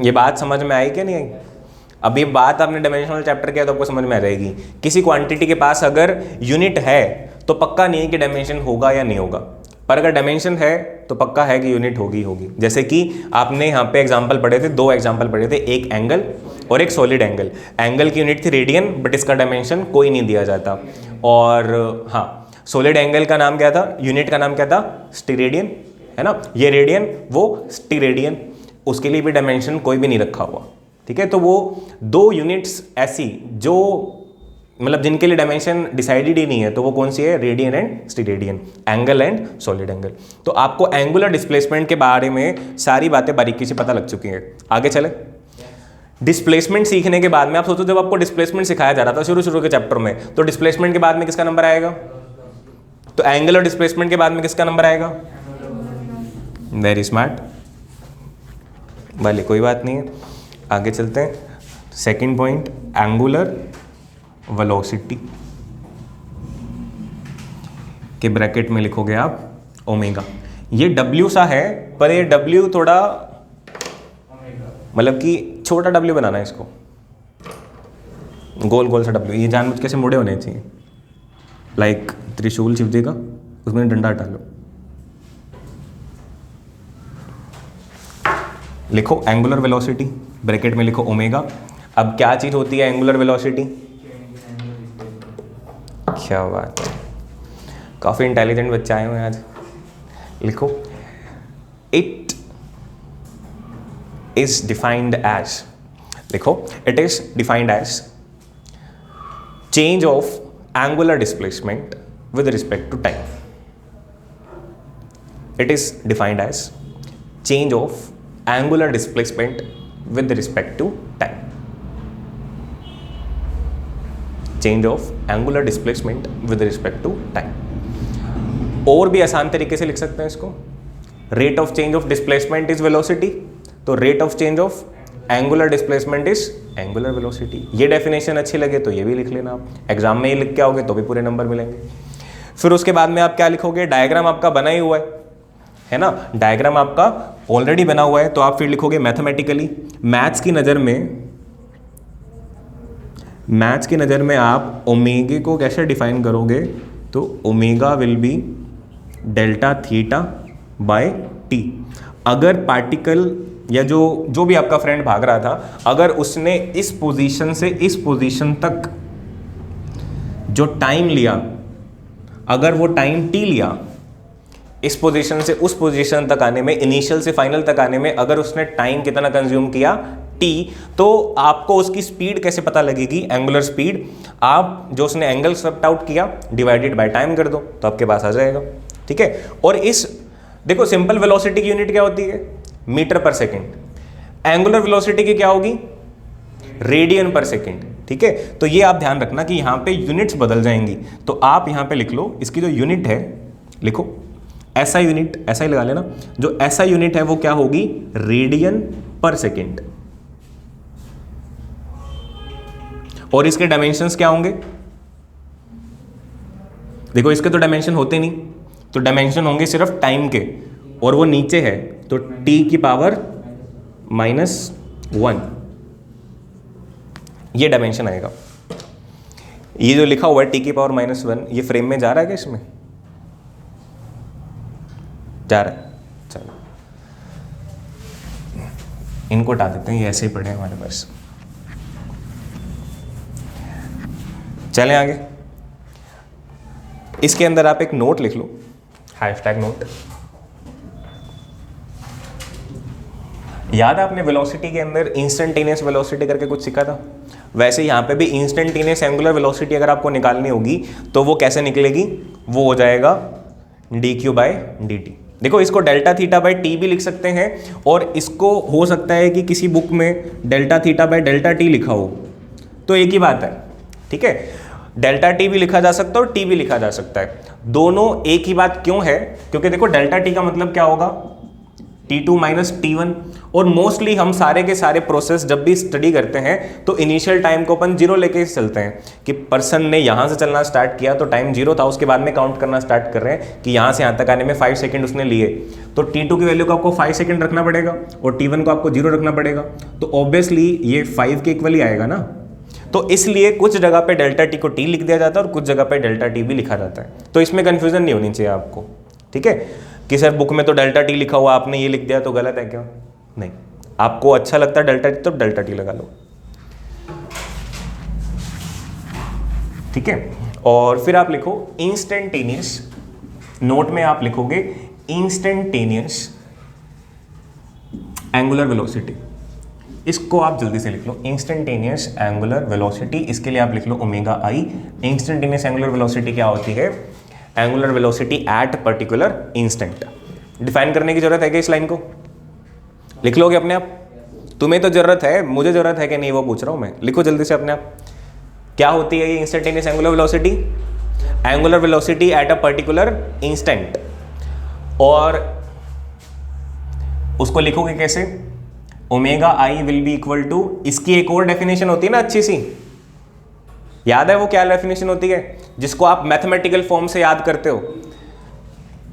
ये बात समझ में आई क्या नहीं आई। अब ये बात आपने डायमेंशनल चैप्टर किया तो आपको समझ में आ जाएगी। किसी क्वांटिटी के पास अगर यूनिट है तो पक्का नहीं है कि डायमेंशन होगा या नहीं होगा, पर अगर डायमेंशन है तो पक्का है कि यूनिट होगी। जैसे कि आपने यहाँ पे एग्जांपल पढ़े थे, दो एग्जांपल पढ़े थे, एक एंगल और एक सॉलिड एंगल। एंगल की यूनिट थी रेडियन, बट इसका डायमेंशन कोई नहीं दिया जाता। और हाँ, सॉलिड एंगल का नाम क्या था, यूनिट का नाम क्या था, स्टीरेडियन, है ना, ये रेडियन वो स्टीरेडियन, उसके लिए भी डायमेंशन कोई भी नहीं रखा हुआ, ठीक है। तो वो दो यूनिट्स ऐसी जो मतलब जिनके लिए डायमेंशन डिसाइडेड ही नहीं है, तो वो कौन सी है, radian and steradian, angle and solid angle. तो आपको एंगुलर डिस्प्लेसमेंट के बारे में सारी बातें बारीकी से पता लग चुकी हैं। आगे चले, डिस्प्लेसमेंट सीखने के बाद में आप सोचो जब आपको डिस्प्लेसमेंट सिखाया जा रहा था शुरू के चैप्टर में, तो डिस्प्लेसमेंट के बाद में किसका नंबर आएगा, तो एंगुलर डिस्प्लेसमेंट के बाद में किसका नंबर आएगा, वेरी स्मार्ट वाली, कोई बात नहीं है। आगे चलते हैं, सेकंड पॉइंट, एंगुलर वेलोसिटी के ब्रैकेट में लिखोगे आप ओमेगा। ये W सा है, पर ये W थोड़ा मतलब कि छोटा W बनाना है इसको, गोल गोल सा W, ये जानबूझ के से मुड़े होने चाहिए, लाइक त्रिशूल शिव जी का, उसमें डंडा हटा लो। लिखो एंगुलर वेलोसिटी, ब्रैकेट में लिखो ओमेगा। अब क्या चीज होती है एंगुलर वेलोसिटी, क्या बात है, काफी इंटेलिजेंट बच्चे आए हुए हैं आज। लिखो, इट इज डिफाइंड एज, लिखो it is defined as change of angular displacement with respect to time. It is defined as change of angular displacement with respect to time, change of angular displacement with respect to time। और भी आसान तरीके से लिख सकते हैं इसको, rate of change of displacement is velocity, तो rate of change of angular displacement is angular velocity। ये डेफिनेशन अच्छी लगे तो ये भी लिख लेना, आप एग्जाम में ये लिख के आओगे तो भी पूरे नंबर मिलेंगे। फिर उसके बाद में आप क्या लिखोगे, डायग्राम आपका बना ही हुआ है ना, डायग्राम आपका ऑलरेडी बना हुआ है, तो आप फिर लिखोगे मैथमेटिकली। मैथ्स की नज़र में आप ओमेगा को कैसे डिफाइन करोगे, तो omega will be delta theta by T. अगर पार्टिकल या जो भी आपका फ्रेंड भाग रहा था, अगर उसने इस पोजीशन से इस पोजीशन तक जो टाइम लिया, अगर वो टाइम टी लिया, इस पोजीशन से उस पोजीशन तक आने में, इनिशियल से फाइनल तक आने में अगर उसने टाइम कितना कंज्यूम किया, टी, तो आपको उसकी स्पीड कैसे पता लगेगी, एंगुलर स्पीड। आप जो उसने एंगल स्वेप्ट आउट किया डिवाइडेड बाय टाइम कर दो तो आपके पास आ जाएगा, ठीक है। और इस देखो सिंपल वेलोसिटी की यूनिट क्या होती है, मीटर पर सेकेंड, एंगुलर वेलोसिटी की क्या होगी, रेडियन पर सेकेंड, ठीक है। तो ये आप ध्यान रखना कि यहाँ पे यूनिट्स बदल जाएंगी, तो आप यहाँ पे लिख लो इसकी जो यूनिट है, लिखो ऐसा यूनिट, ऐसा ही लगा लेना, जो ऐसा यूनिट है वो क्या होगी, रेडियन पर सेकेंड। और इसके डायमेंशंस क्या होंगे, देखो इसके तो डायमेंशन होते नहीं, तो डायमेंशन होंगे सिर्फ टाइम के, और वो नीचे है तो t की पावर -1, ये डायमेंशन आएगा। ये जो लिखा हुआ है t की पावर -1, ये फ्रेम में जा रहा है क्या, इसमें जा रहा है, चलो इनको हटा देते हैं, ये ऐसे ही पड़े हमारे पास। चलें आगे, इसके अंदर आप एक नोट लिख लो, हैशटैग नोट। याद है आपने वेलोसिटी के अंदर इंस्टेंटेनियस वेलोसिटी करके कुछ सीखा था, वैसे यहाँ पे भी इंस्टेंटेनियस एंगुलर वेलोसिटी अगर आपको निकालनी होगी तो वो कैसे निकलेगी, वो हो जाएगा dq/dt। देखो इसको डेल्टा थीटा बाय टी भी लिख सकते हैं, और इसको हो सकता है कि किसी बुक में delta theta by delta T लिखा हो, तो एक ही बात है, ठीक है। डेल्टा टी भी लिखा जा सकता है और टी भी लिखा जा सकता है, दोनों एक ही बात क्यों है, क्योंकि देखो डेल्टा टी का मतलब क्या होगा, T2 - T1। और मोस्टली हम सारे के सारे प्रोसेस जब भी स्टडी करते हैं तो इनिशियल टाइम को अपन जीरो लेके चलते हैं, कि पर्सन ने यहाँ से चलना स्टार्ट किया तो टाइम जीरो था, उसके बाद में काउंट करना स्टार्ट कर रहे हैं कि यहाँ से यहाँ तक आने में 5 सेकंड उसने लिए, तो T2 की वैल्यू को आपको 5 सेकंड रखना पड़ेगा और T1 को आपको 0 रखना पड़ेगा, तो ऑब्वियसली ये 5 के इक्वल ही आएगा ना। तो इसलिए कुछ जगह पे डेल्टा टी को टी लिख दिया जाता है और कुछ जगह पे डेल्टा टी भी लिखा जाता है, तो इसमें कंफ्यूजन नहीं होनी चाहिए आपको, ठीक है, कि सर बुक में तो डेल्टा टी लिखा हुआ आपने ये लिख दिया तो गलत है क्या, नहीं, आपको अच्छा लगता है डेल्टा टी तो डेल्टा टी लगा लो, ठीक है। और फिर आप लिखो इंस्टेंटेनियस, नोट में आप लिखोगे इंस्टेंटेनियस एंगुलर वेलोसिटी, इसको आप जल्दी से लिख लो, इंस्टेंटेनियस एंगुलर वेलोसिटी, इसके लिए आप लिख लो omega I. Instantaneous angular velocity क्या होती है? Angular velocity at particular instant. Define करने की जरूरत है क्या इस लाइन को? लिख लोगे अपने आप? तुम्हें तो जरूरत है, मुझे जरूरत है कि नहीं वो पूछ रहा हूं मैं। लिखो जल्दी से अपने आप, क्या होती है ये instantaneous angular velocity? Angular velocity at a particular instant. और उसको लिखोगे कैसे? Omega I will be equal to, इसकी एक और डेफिनेशन होती है ना अच्छी सी, याद है वो क्या डेफिनेशन होती है जिसको आप मैथमेटिकल फॉर्म से याद करते हो?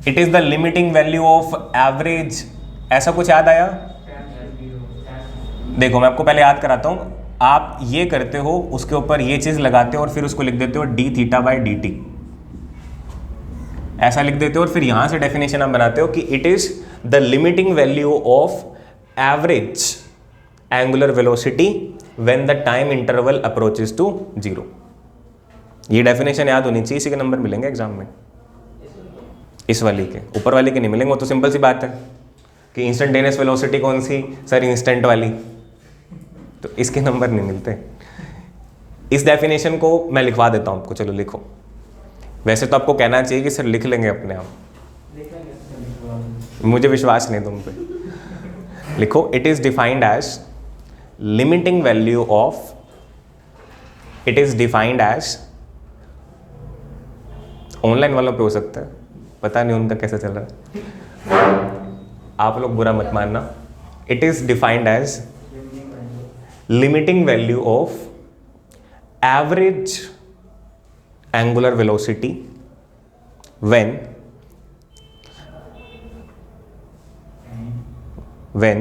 It is the limiting value of average, ऐसा कुछ याद आया? देखो मैं आपको पहले याद कराता हूं, आप ये करते हो, उसके ऊपर ये चीज लगाते हो और फिर उसको लिख देते हो D theta by D T, ऐसा लिख देते हो और फिर यहां से डेफिनेशन आप बनाते हो कि it is the limiting value of average angular velocity when the time interval approaches to 0। ये डेफिनेशन याद होनी चाहिए, इसी के नंबर मिलेंगे एग्जाम में। इस वाली के, ऊपर वाले के नहीं मिलेंगे, वो तो सिंपल सी बात है कि इंस्टेंटेनियस वेलोसिटी कौन सी सर? इंस्टेंट वाली, तो इसके नंबर नहीं मिलते। इस डेफिनेशन को मैं लिखवा देता हूं आपको, चलो लिखो। वैसे तो आपको कहना चाहिए कि सर लिख लेंगे अपने आप, मुझे विश्वास नहीं तुम पे। लिखो it is defined as limiting value of, it is defined as, online वालों पे हो सकता है, पता नहीं उनका कैसे चल रहा है, आप लोग बुरा मत मानना। It is defined as limiting value of average angular velocity when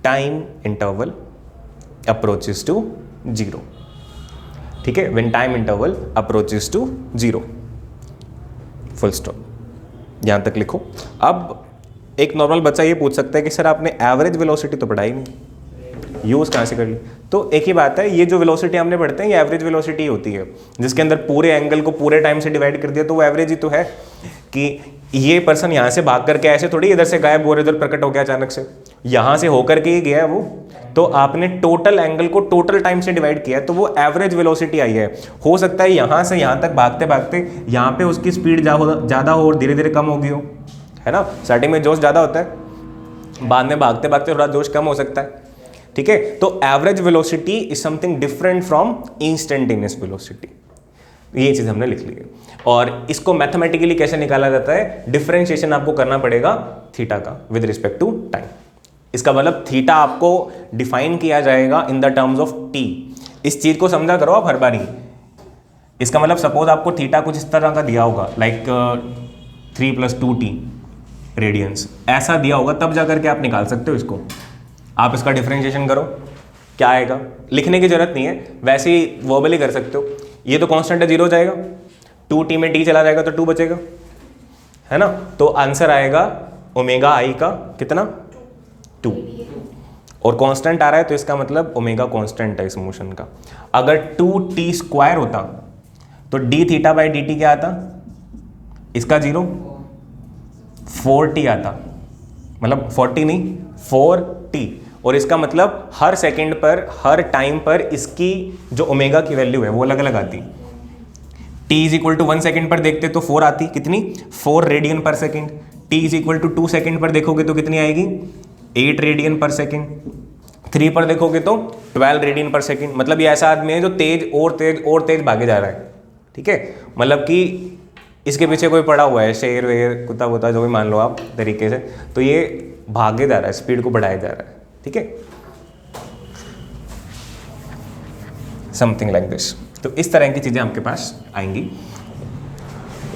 time interval approaches to 0। ठीक है, when time interval approaches to 0, full stop, यहां तक लिखो। अब एक नॉर्मल बच्चा ये पूछ सकता है कि सर आपने एवरेज वेलोसिटी तो पढ़ाई नहीं, यूज कहां से कर ली? तो एक ही बात है, ये जो वेलोसिटी हमने पढ़ते हैं ये एवरेज वेलोसिटी होती है, जिसके अंदर पूरे एंगल को पूरे टाइम से डिवाइड कर दिया तो वो एवरेज ही तो है। कि ये पर्सन यहाँ से भाग करके ऐसे थोड़ी इधर से गायब और इधर प्रकट हो गया अचानक से, यहाँ से होकर के ही गया है वो, तो आपने टोटल एंगल को टोटल टाइम से डिवाइड किया तो वो एवरेज वेलोसिटी आई है। हो सकता है यहाँ से यहाँ तक भागते भागते यहाँ पे उसकी स्पीड ज़्यादा हो और धीरे धीरे कम हो गई हो, है ना? स्टार्टिंग में जोश ज़्यादा होता है, बाद में भागते भागते थोड़ा जोश कम हो सकता है। ठीक है, तो average velocity is something different from instantaneous velocity, ये चीज हमने लिख ली है। और इसको मैथमेटिकली कैसे निकाला जाता है? डिफरेंशिएशन आपको करना पड़ेगा थीटा का विद रिस्पेक्ट टू टाइम। इसका मतलब थीटा आपको डिफाइन किया जाएगा in the terms of T. इस चीज को समझा करो आप हर बारी। इसका मतलब सपोज आपको थीटा कुछ इस तरह का दिया होगा, लाइक 3 + 2t रेडियंस, ऐसा दिया होगा, तब जाकर के आप निकाल सकते हो इसको। आप इसका डिफरेंशिएशन करो, क्या आएगा? लिखने की जरूरत नहीं है, वैसे ही वर्बली कर सकते हो। ये तो कांस्टेंट है, 0 हो जाएगा, 2t में t चला जाएगा तो 2 बचेगा, है ना? तो आंसर आएगा ओमेगा आई का कितना? 2। और कांस्टेंट आ रहा है तो इसका मतलब ओमेगा कांस्टेंट है इस मोशन का। अगर 2t² होता तो d थीटा बाई dt क्या आता? इसका 0 4t आता, मतलब 40 नहीं 4t। और इसका मतलब हर सेकंड पर, हर टाइम पर इसकी जो ओमेगा की वैल्यू है वो अलग अलग आती। t = 1 सेकंड पर देखते तो 4 आती, कितनी? 4 रेडियन पर सेकंड। t = 2 सेकंड पर देखोगे तो कितनी आएगी? 8 रेडियन पर सेकंड। 3 पर देखोगे तो 12 रेडियन पर सेकंड। मतलब ये ऐसा आदमी है जो तेज और तेज और तेज भागे जा रहा है। ठीक है, मतलब कि इसके पीछे कोई पड़ा हुआ है, शेर वेर कुत्ता वुत्ता जो भी मान लो आप तरीके से, तो ये भागे जा रहा है, स्पीड को बढ़ाया जा रहा है। ठीक है, समथिंग लाइक दिस। तो इस तरह की चीजें आपके पास आएंगी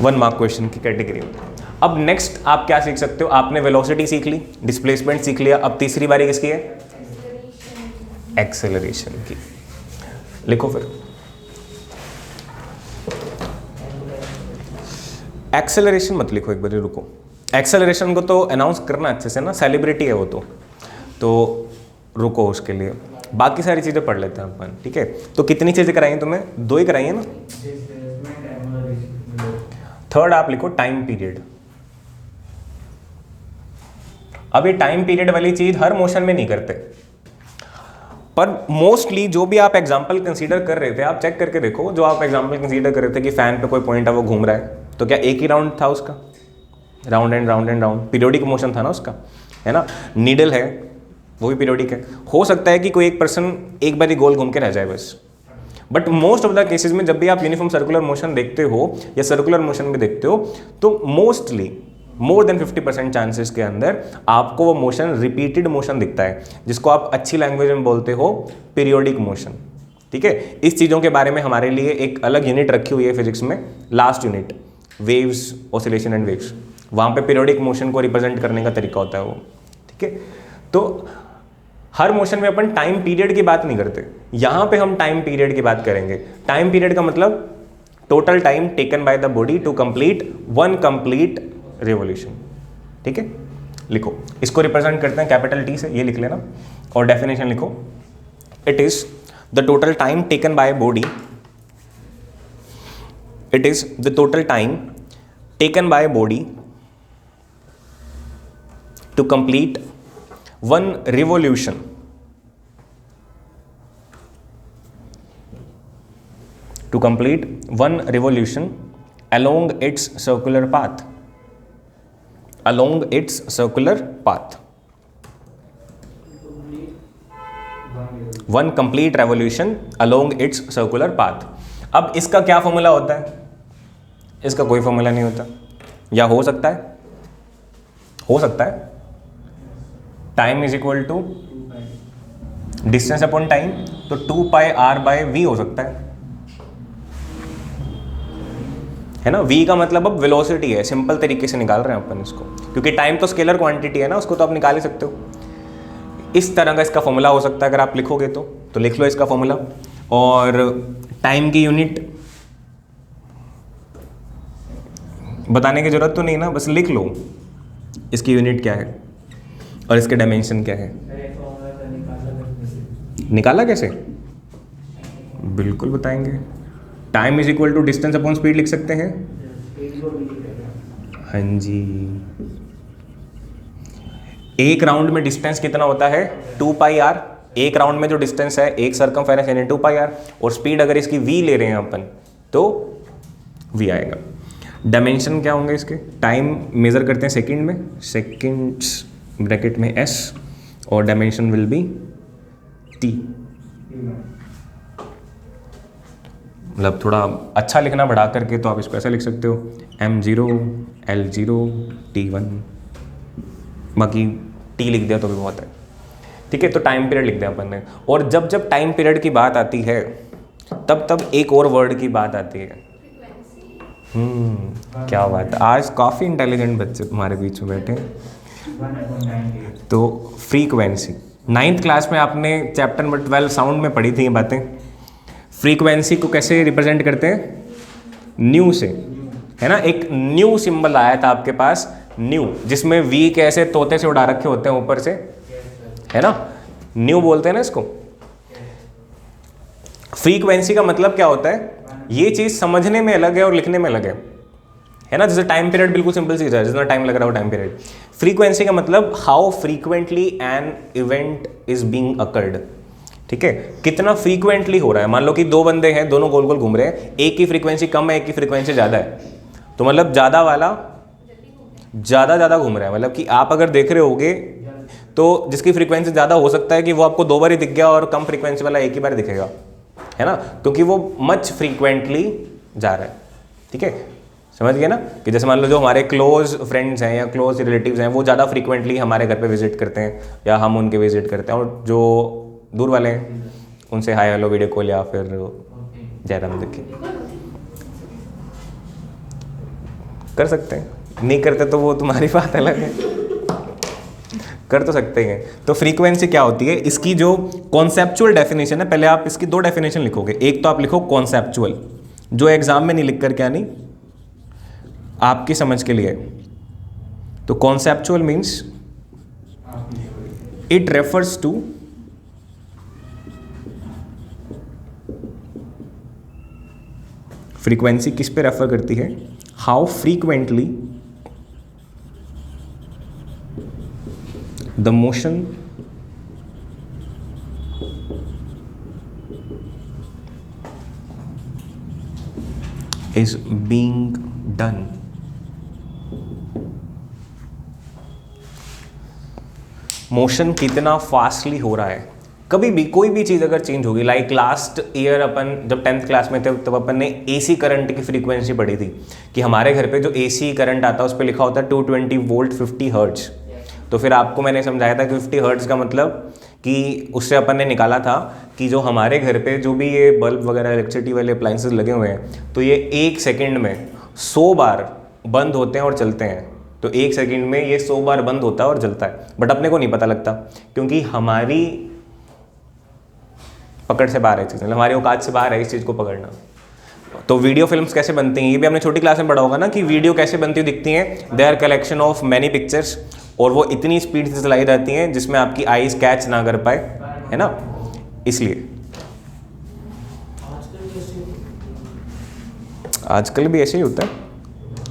1 मार्क क्वेश्चन की कैटेगरी में। अब नेक्स्ट आप क्या सीख सकते हो? आपने वेलोसिटी सीख ली, डिस्प्लेसमेंट सीख लिया, अब तीसरी बारी किसकी है? एक्सेलरेशन की। लिखो फिर, एक्सेलरेशन मत लिखो, एक बार रुको। एक्सेलरेशन को तो अनाउंस करना अच्छे से ना, सेलिब्रिटी है वो तो रुको उसके लिए। बाकी सारी चीज़ें पढ़ लेते हैं अपन, ठीक है। तो कितनी चीज़ें कराई हैं तुम्हें? 2 ही कराई है ना। थर्ड आप लिखो टाइम पीरियड। अब ये टाइम पीरियड वाली चीज़ हर मोशन में नहीं करते, पर मोस्टली जो भी आप एग्जाम्पल कंसीडर कर रहे थे, आप चेक करके देखो, जो आप एग्जाम्पल कंसीडर कर रहे थे कि फैन पे कोई पॉइंट है वो घूम रहा है, तो क्या एक ही राउंड था उसका? Round and round and round, periodic motion था ना उसका, है ना। नीडल है वो भी पीरियोडिक है। हो सकता है कि कोई एक पर्सन एक बार ही गोल घूम के रह जाए बस, but most of the cases में जब भी आप यूनिफॉर्म सर्कुलर मोशन देखते हो या सर्कुलर मोशन भी देखते हो, तो मोस्टली मोर देन 50% चांसेस के अंदर आपको वो मोशन रिपीटेड मोशन दिखता है, जिसको आप अच्छी लैंग्वेज में बोलते हो पीरियोडिक मोशन, ठीक है। इस चीज़ों के बारे में हमारे लिए एक अलग यूनिट रखी हुई है फिजिक्स में, last unit, waves, oscillation and waves. वहाँ पे पीरियोडिक मोशन को रिप्रेजेंट करने का तरीका होता है वो, ठीक है। तो हर मोशन में अपन टाइम पीरियड की बात नहीं करते, यहाँ पे हम टाइम पीरियड की बात करेंगे। टाइम पीरियड का मतलब total time taken by the body to complete one complete revolution, ठीक है। लिखो, इसको रिप्रेजेंट करते हैं कैपिटल टी से, ये लिख लेना, और डेफिनेशन लिखो, it is the total time taken by body, it is the total time taken by body to complete one revolution, to complete one revolution along its circular path, along its circular path, one complete revolution along its circular path। अब इसका क्या formula होता है? इसका कोई formula नहीं होता, या हो सकता है time is equal to distance upon time, तो 2 पाई आर बाय वी हो सकता है ना। v का मतलब अब वेलोसिटी है, सिंपल तरीके से निकाल रहे हैं अपन इसको, क्योंकि टाइम तो स्केलर क्वांटिटी है ना, उसको तो आप निकाल ही सकते हो। इस तरह का इसका फॉर्मूला हो सकता है, अगर आप लिखोगे तो लिख लो इसका फॉर्मूला। और टाइम की यूनिट बताने की जरूरत तो नहीं ना, बस लिख लो इसकी यूनिट क्या है और इसके डायमेंशन क्या है। निकाला कैसे? बिल्कुल बताएंगे। Time is equal to distance upon speed लिख सकते हैं। हाँ जी, एक राउंड में डिस्टेंस कितना होता है? 2 पाई आर। एक राउंड में जो डिस्टेंस है, एक सर्कमफेरेंस यानी 2 पाई आर, और स्पीड अगर इसकी v ले रहे हैं अपन तो v आएगा। डायमेंशन क्या होंगे इसके? टाइम मेजर करते हैं सेकंड में, सेकंड्स ब्रैकेट में s, और डायमेंशन विल बी t। मतलब थोड़ा अच्छा लिखना बढ़ा करके तो आप इसको ऐसा लिख सकते हो, m0 l0 t1, बाकी t लिख दिया तो भी बहुत है, ठीक है। तो टाइम पीरियड लिख दिया अपन ने। और जब जब टाइम पीरियड की बात आती है तब एक और वर्ड की बात आती है। क्या बात है, आज काफ़ी इंटेलिजेंट बच्चे तुम्हारे बीच में बैठे हैं। तो फ्रीक्वेंसी, 9th क्लास में आपने चैप्टर नंबर 12 साउंड में पढ़ी थी ये बातें। फ्रीक्वेंसी को कैसे रिप्रेजेंट करते हैं? न्यू से, है ना। एक न्यू सिंबल आया था आपके पास, न्यू, जिसमें वी के ऐसे तोते से उड़ा रखे होते हैं ऊपर से, है ना, न्यू बोलते हैं ना इसको। फ्रीक्वेंसी का मतलब क्या होता है? ये चीज समझने में अलग है और लिखने में अलग है ना। जैसे टाइम पीरियड बिल्कुल सिंपल चीज है, जितना टाइम लग रहा हो टाइम पीरियड। फ्रीक्वेंसी का मतलब how frequently an event is being occurred, ठीक है, कितना फ्रीक्वेंटली हो रहा है। मान लो कि 2 बंदे हैं, दोनों गोल गोल घूम रहे हैं, एक की फ्रीक्वेंसी कम है, एक की फ्रीक्वेंसी ज़्यादा है, तो मतलब ज़्यादा वाला ज़्यादा घूम रहा है। मतलब कि आप अगर देख रहे होगे तो जिसकी फ्रीक्वेंसी ज़्यादा हो सकता है कि वो आपको 2 बार ही दिख गया, और कम फ्रीक्वेंसी वाला एक ही बार दिखेगा, है ना, क्योंकि वो मच फ्रीक्वेंटली जा रहा है, ठीक है। समझ गए ना, कि जैसे मान लो जो हमारे क्लोज फ्रेंड्स हैं या क्लोज रिलेटिव्स हैं, वो ज़्यादा फ्रीक्वेंटली हमारे घर पे विजिट करते हैं या हम उनके विजिट करते हैं, और जो दूर वाले हैं उनसे हाय हेलो वीडियो कॉल या फिर जयराम देखिए कर सकते हैं। नहीं करते तो वो तुम्हारी बात अलग है, कर तो सकते हैं। तो फ्रीक्वेंसी क्या होती है, इसकी जो कॉन्सेप्चुअल डेफिनेशन है, पहले आप इसकी 2 डेफिनेशन लिखोगे। एक तो आप लिखो कॉन्सेप्चुअल, जो एग्जाम में नहीं लिख कर क्या नहीं, आपकी समझ के लिए। तो conceptual means it refers to frequency किस पे रेफर करती है? How frequently the motion is being done. Motion कितना फास्टली हो रहा है। कभी भी कोई भी चीज़ अगर चेंज होगी, लाइक लास्ट ईयर अपन जब 10th क्लास में थे तब अपन ने एसी करंट की फ्रीक्वेंसी पढ़ी थी कि हमारे घर पे जो एसी करंट आता है उस पर लिखा होता है 220 वोल्ट 50 हर्ट्ज। तो फिर आपको मैंने समझाया था कि 50 हर्ट्ज का मतलब कि उससे अपन ने निकाला था कि जो हमारे घर पे जो भी ये बल्ब वगैरह इलेक्ट्रिसिटी वाले अप्लाइंसेस लगे हुए हैं तो ये 1 सेकंड में 100 बार बंद होते हैं और चलते हैं। तो 1 सेकंड में ये 100 बार बंद होता है और चलता है, बट अपने को नहीं पता लगता क्योंकि हमारी पकड़ से बाहर है चीज़, मतलब हमारी औकात से बाहर है इस चीज़ को पकड़ना। तो वीडियो फिल्म्स कैसे बनती हैं ये भी हमने छोटी क्लास में पढ़ा होगा ना कि वीडियो कैसे बनती हुई दिखती हैं। They are collection of many pictures और वो इतनी स्पीड से चलाई जाती हैं जिसमें आपकी आईज कैच ना कर पाए, है ना, इसलिए। आजकल भी ऐसे ही होता है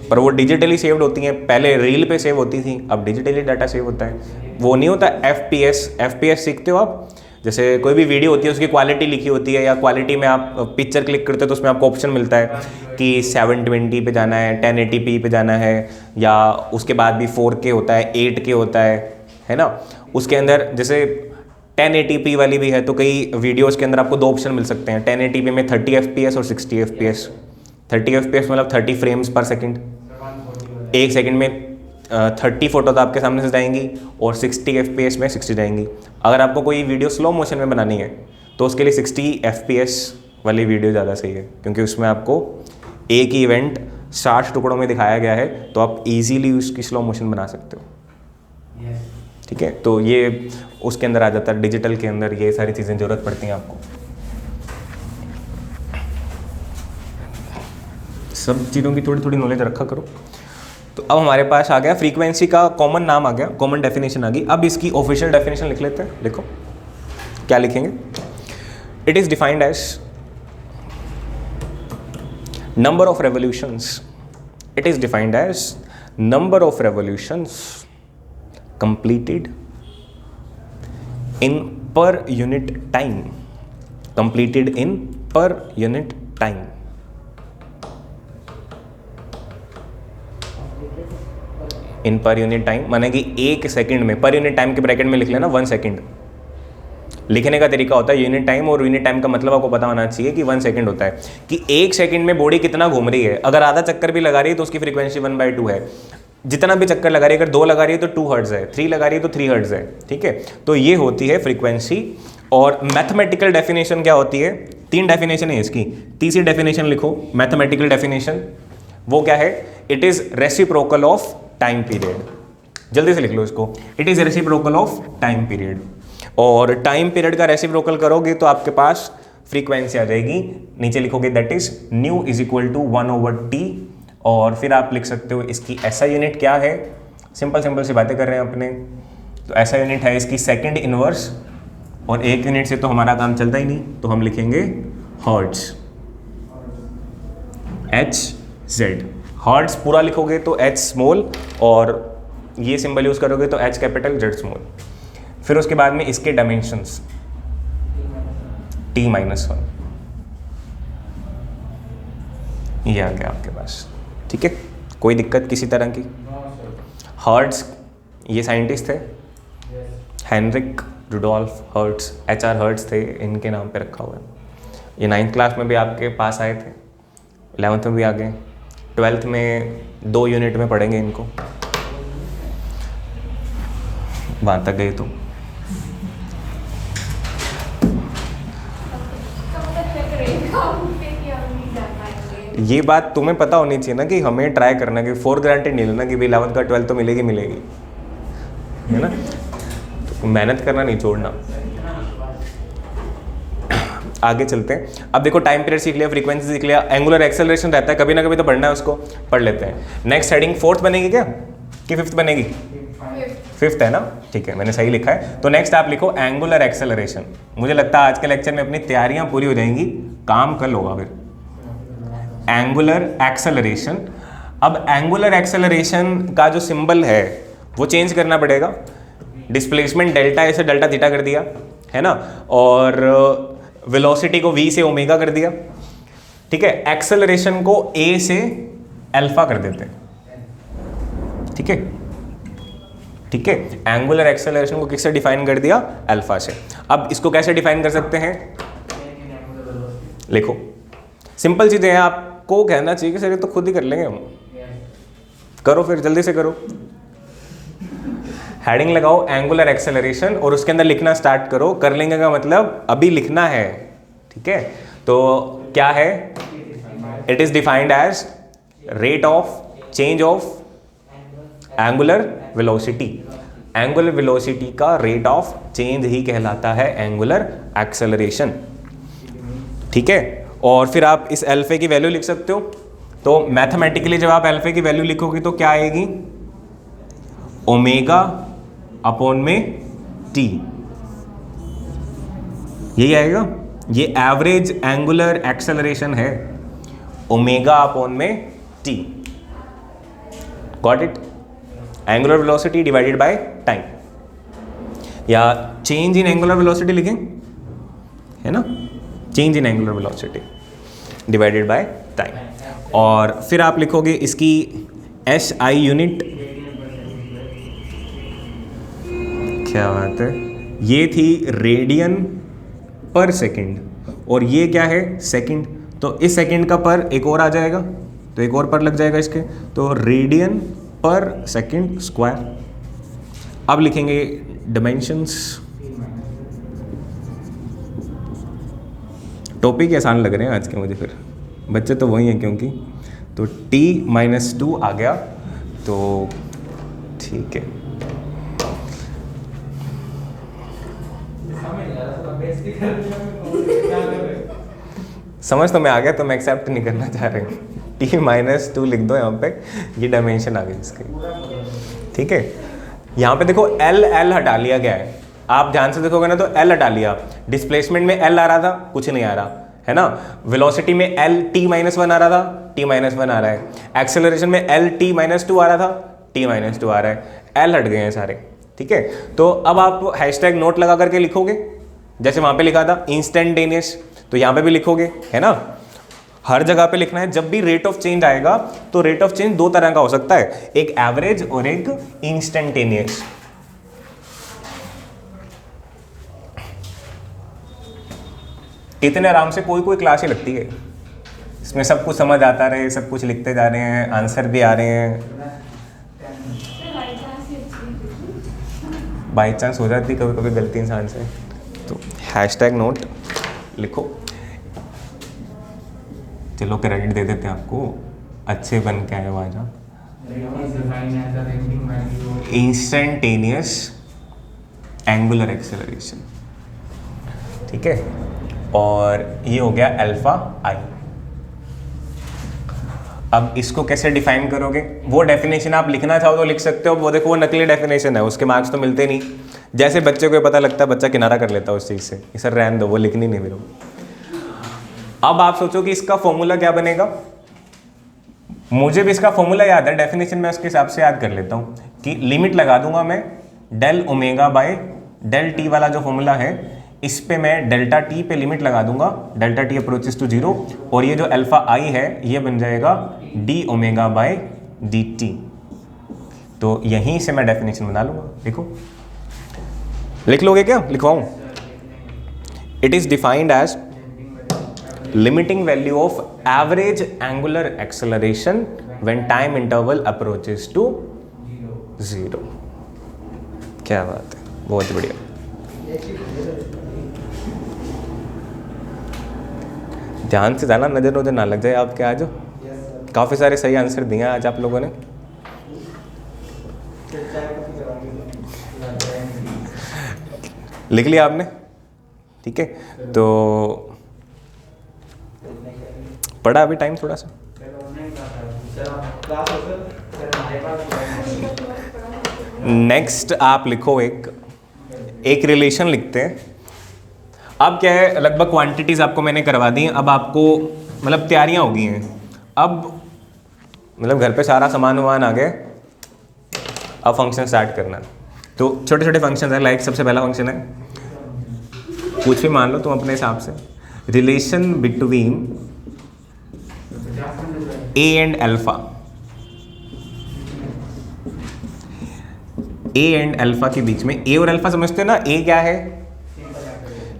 पर वो डिजिटली सेव्ड होती हैं। पहले रील पे सेव होती थी, अब डिजिटली डाटा सेव होता है। वो नहीं होता FPS सीखते हो आप, जैसे कोई भी वीडियो होती है उसकी क्वालिटी लिखी होती है या क्वालिटी में आप पिक्चर क्लिक करते हो तो उसमें आपको ऑप्शन मिलता है कि 720 पे जाना है, 1080p पे जाना है, या उसके बाद भी 4K होता है, 8K होता है ना। उसके अंदर जैसे 1080p वाली भी है तो कई वीडियोस के अंदर आपको 2 ऑप्शन मिल सकते हैं। 1080p में 30 FPS और 60 FPS। 30 FPS मतलब 30 फ्रेम्स पर सेकेंड, 1 सेकेंड में 30 फोटोज आपके सामने से जाएंगी और 60 FPS में 60 जाएंगी। अगर आपको कोई वीडियो स्लो मोशन में बनानी है तो उसके लिए 60 FPS वाली वीडियो ज़्यादा सही है क्योंकि उसमें आपको एक ही इवेंट 60 टुकड़ों में दिखाया गया है तो आप इजीली उसकी स्लो मोशन बना सकते हो। ठीक है, तो ये उसके अंदर आ जाता है, डिजिटल के अंदर ये सारी चीज़ें ज़रूरत पड़ती हैं आपको। सब चीज़ों की थोड़ी थोड़ी नॉलेज रखा करो। तो अब हमारे पास आ गया फ्रीक्वेंसी का कॉमन नाम आ गया, कॉमन डेफिनेशन आ गई। अब इसकी ऑफिशियल डेफिनेशन लिख लेते हैं। लिखो, क्या लिखेंगे? It is defined as number of revolutions. It is defined as number of revolutions completed in per unit time. Completed in per unit time. In per unit time माने कि 1 सेकंड में, पर यूनिट टाइम के bracket में लिख लेना 1 second. लिखने का तरीका होता है यूनिट टाइम, और यूनिट टाइम का मतलब आपको पता होना चाहिए कि 1 सेकंड होता है कि 1 सेकंड में बॉडी कितना घूम रही है। अगर आधा चक्कर भी लगा रही है तो उसकी फ्रीक्वेंसी 1/2 है। जितना भी चक्कर लगा रही है, अगर 2 लगा रही है तो 2 हर्ट्ज है, 3 लगा रही है तो 3 हर्ट्ज है। ठीक है, तो ये होती है फ्रीक्वेंसी। और मैथमेटिकल डेफिनेशन क्या होती है? 3 डेफिनेशन है इसकी। तीसरी डेफिनेशन लिखो, मैथमेटिकल डेफिनेशन। वो क्या है? It is reciprocal of time period. जल्दी से लिख लो इसको, it is reciprocal of time period. और टाइम पीरियड का रेसिप्रोकल करोगे तो आपके पास फ्रीक्वेंसी आ जाएगी। नीचे लिखोगे that is nu is equal to 1/t। और फिर आप लिख सकते हो इसकी ऐसा यूनिट क्या है। सिंपल सी बातें कर रहे हैं अपने, तो ऐसा यूनिट है इसकी सेकंड इनवर्स। और 1 यूनिट से तो हमारा काम चलता ही नहीं, तो हम लिखेंगे हर्ट्ज, HZ। हर्ट्ज पूरा लिखोगे तो H स्मॉल, और ये सिंबल यूज करोगे तो H कैपिटल Z स्मॉल। फिर उसके बाद में इसके डायमेंशंस T-1 ये आ गया आपके पास। ठीक है, कोई दिक्कत किसी तरह की? हर्ट्ज ये साइंटिस्ट थे, Heinrich Rudolf Hertz, HR Hertz थे, इनके नाम पे रखा हुआ है। ये 9th क्लास में भी आपके पास आए थे, 11th में भी आ गए, 12th में 2 यूनिट में पढ़ेंगे इनको। वहाँ तक गए तो ये बात तुम्हें पता होनी चाहिए ना कि हमें ट्राई करना कि फॉर ग्रांटेड नहीं लेना कि भाई 11th का 12th तो मिलेगी, है ना। तो मेहनत करना नहीं छोड़ना। आगे चलते हैं। अब देखो, टाइम पीरियड सीख लिया, फ्रीक्वेंसी सीख लिया, एंगुलर एक्सेलरेशन रहता है, कभी ना कभी तो पढ़ना है, उसको पढ़ लेते हैं। नेक्स्ट हेडिंग 4th बनेगी क्या कि 5th बनेगी? 5th है ना, ठीक है, मैंने सही लिखा है। तो नेक्स्ट आप लिखो एंगुलर एक्सेलरेशन। मुझे लगता है आज के लेक्चर में अपनी तैयारियां पूरी हो जाएंगी, काम कल होगा। फिर एंगुलर एक्सेलरेशन। अब एंगुलर एक्सेलरेशन का जो सिंबल है वो चेंज करना पड़ेगा। डिस्प्लेसमेंट डेल्टा ए से डेल्टा थीटा कर दिया है ना, और वेलोसिटी को v से ओमेगा कर दिया, ठीक है। एक्सेलरेशन को a से अल्फा कर देते हैं, ठीक है, ठीक है। एंगुलर एक्सेलरेशन को किससे डिफाइन कर दिया? अल्फा से। अब इसको कैसे डिफाइन कर सकते हैं? लिखो, सिंपल चीजें हैं, आपको कहना चाहिए कि सर ये तो खुद ही कर लेंगे हम। करो फिर, जल्दी से करो। हेडिंग लगाओ एंगुलर एक्सेलरेशन और उसके अंदर लिखना स्टार्ट करो। कर लेंगे का मतलब अभी लिखना है, ठीक है। तो क्या है? It is defined as rate of change of angular velocity. Angular velocity का रेट ऑफ चेंज ही कहलाता है एंगुलर एक्सेलरेशन, ठीक है। और फिर आप इस अल्फे की वैल्यू लिख सकते हो। तो मैथमेटिकली जब आप अल्फे की वैल्यू लिखोगे तो क्या आएगी? ओमेगा अपॉन में टी, यही आएगा। ये एवरेज एंगुलर एक्सेलरेशन है, ओमेगा अपॉन में T. Got it? Angular velocity divided by time, या चेंज इन एंगुलर वेलोसिटी लिखें, है ना, change in angular velocity divided by time. और फिर आप लिखोगे इसकी SI यूनिट, क्या बात है, ये थी रेडियन पर सेकंड, और ये क्या है? सेकंड। तो इस सेकंड का पर एक और आ जाएगा, तो एक और पर लग जाएगा इसके, तो रेडियन पर सेकंड स्क्वायर। अब लिखेंगे डिमेंशंस। टॉपिक आसान लग रहे हैं आज के मुझे, फिर बच्चे तो वही हैं क्योंकि, तो T-2 आ गया, तो ठीक है। समझ तो मैं आ गया, तो मैं एक्सेप्ट नहीं करना चाह रहे हैं। T-2 लिख दो यहाँ पे, ये डायमेंशन आ गई इसकी, ठीक है। यहाँ पे देखो L हटा लिया गया है, आप ध्यान से देखोगे ना तो L हटा लिया। डिस्प्लेसमेंट में L आ रहा था, कुछ नहीं आ रहा है ना। वेलोसिटी में T-1 आ रहा था, T-1 आ रहा है। एक्सेलरेशन में T-2 आ रहा था, T-2 आ रहा है। L हट गए हैं सारे, ठीक है। तो अब आप हैशटैग नोट लगा करके लिखोगे, जैसे वहां पे लिखा था इंस्टेंटेनियस, तो यहाँ पे भी लिखोगे, है ना। हर जगह पे लिखना है। जब भी रेट ऑफ चेंज आएगा तो रेट ऑफ चेंज दो तरह का हो सकता है, एक एवरेज और एक इंस्टेंटेनियस। इतने आराम से कोई कोई क्लास ही लगती है, इसमें सब कुछ समझ आता रहे, सब कुछ लिखते जा रहे हैं, आंसर भी आ रहे हैं। बाई चांस हो जाती कभी कभी गलती इंसान से। तो हैशटैग नोट लिखो, चलो क्रेडिट दे देते हैं आपको, अच्छे बन के आए वहाँ जा। इंस्टेंटेनियस एंगुलर एक्सेलरेशन, ठीक है। और ये हो गया अल्फा आई। अब इसको कैसे डिफाइन करोगे? वो डेफिनेशन आप लिखना चाहो तो लिख सकते हो, वो देखो वो नकली डेफिनेशन है, उसके मार्क्स तो मिलते नहीं। जैसे बच्चे को पता लगता है बच्चा किनारा कर लेता है उस चीज़ से, सर रहने दो, वो लिखनी नहीं मेरे को। अब आप सोचो कि इसका फॉर्मूला क्या बनेगा। मुझे भी इसका फॉर्मूला याद है, डेफिनेशन मैं उसके हिसाब से याद कर लेता हूँ कि लिमिट लगा दूंगा मैं del omega by del t वाला जो फॉर्मूला है, इस पे मैं डेल्टा टी पे लिमिट लगा दूंगा, डेल्टा टी अप्रोचेस टू 0, और ये जो अल्फा आई है ये बन जाएगा D omega by D T. तो यहीं से मैं डेफिनेशन बना लूंगा। देखो, लिख लोगे क्या? लिखवाऊं? It is defined as limiting value of average angular acceleration when time interval approaches to 0। क्या बात है, बहुत बढ़िया। ध्यान से जाना, नजर नजर ना लग जाए आपके। आज काफ़ी सारे सही आंसर दिए आज आप लोगों ने। लिख लिया आपने, ठीक है। तो पढ़ा अभी टाइम थोड़ा सा। नेक्स्ट आप लिखो एक रिलेशन लिखते हैं। अब क्या है, लगभग क्वांटिटीज़ आपको मैंने करवा दी हैं। अब आपको मतलब तैयारियां हो गई हैं, अब मतलब घर पे सारा सामान वामान आ गया, अब फंक्शन स्टार्ट करना। तो छोटे छोटे फंक्शन है, लाइक सबसे पहला फंक्शन है, कुछ भी मान लो तुम अपने हिसाब से, relation between A and alpha. A and alpha के बीच में, ए और अल्फा समझते हो ना, ए क्या है?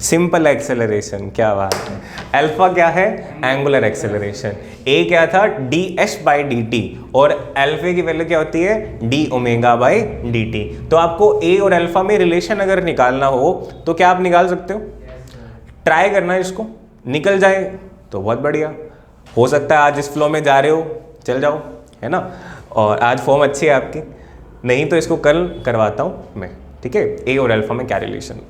सिंपल एक्सेलरेशन, क्या बात है। अल्फा क्या है? Angular acceleration. ए क्या था? D S by D T, और अल्फा की वैल्यू क्या होती है? D omega by D T. तो आपको ए और अल्फा में रिलेशन अगर निकालना हो तो क्या आप निकाल सकते हो? ट्राई करना है, इसको निकल जाए तो बहुत बढ़िया। हो सकता है आज इस फ्लो में जा रहे हो, चल जाओ, है ना, और आज फॉर्म अच्छी है आपकी, नहीं तो इसको कल करवाता हूं मैं, ठीक है। ए और अल्फा में क्या रिलेशन।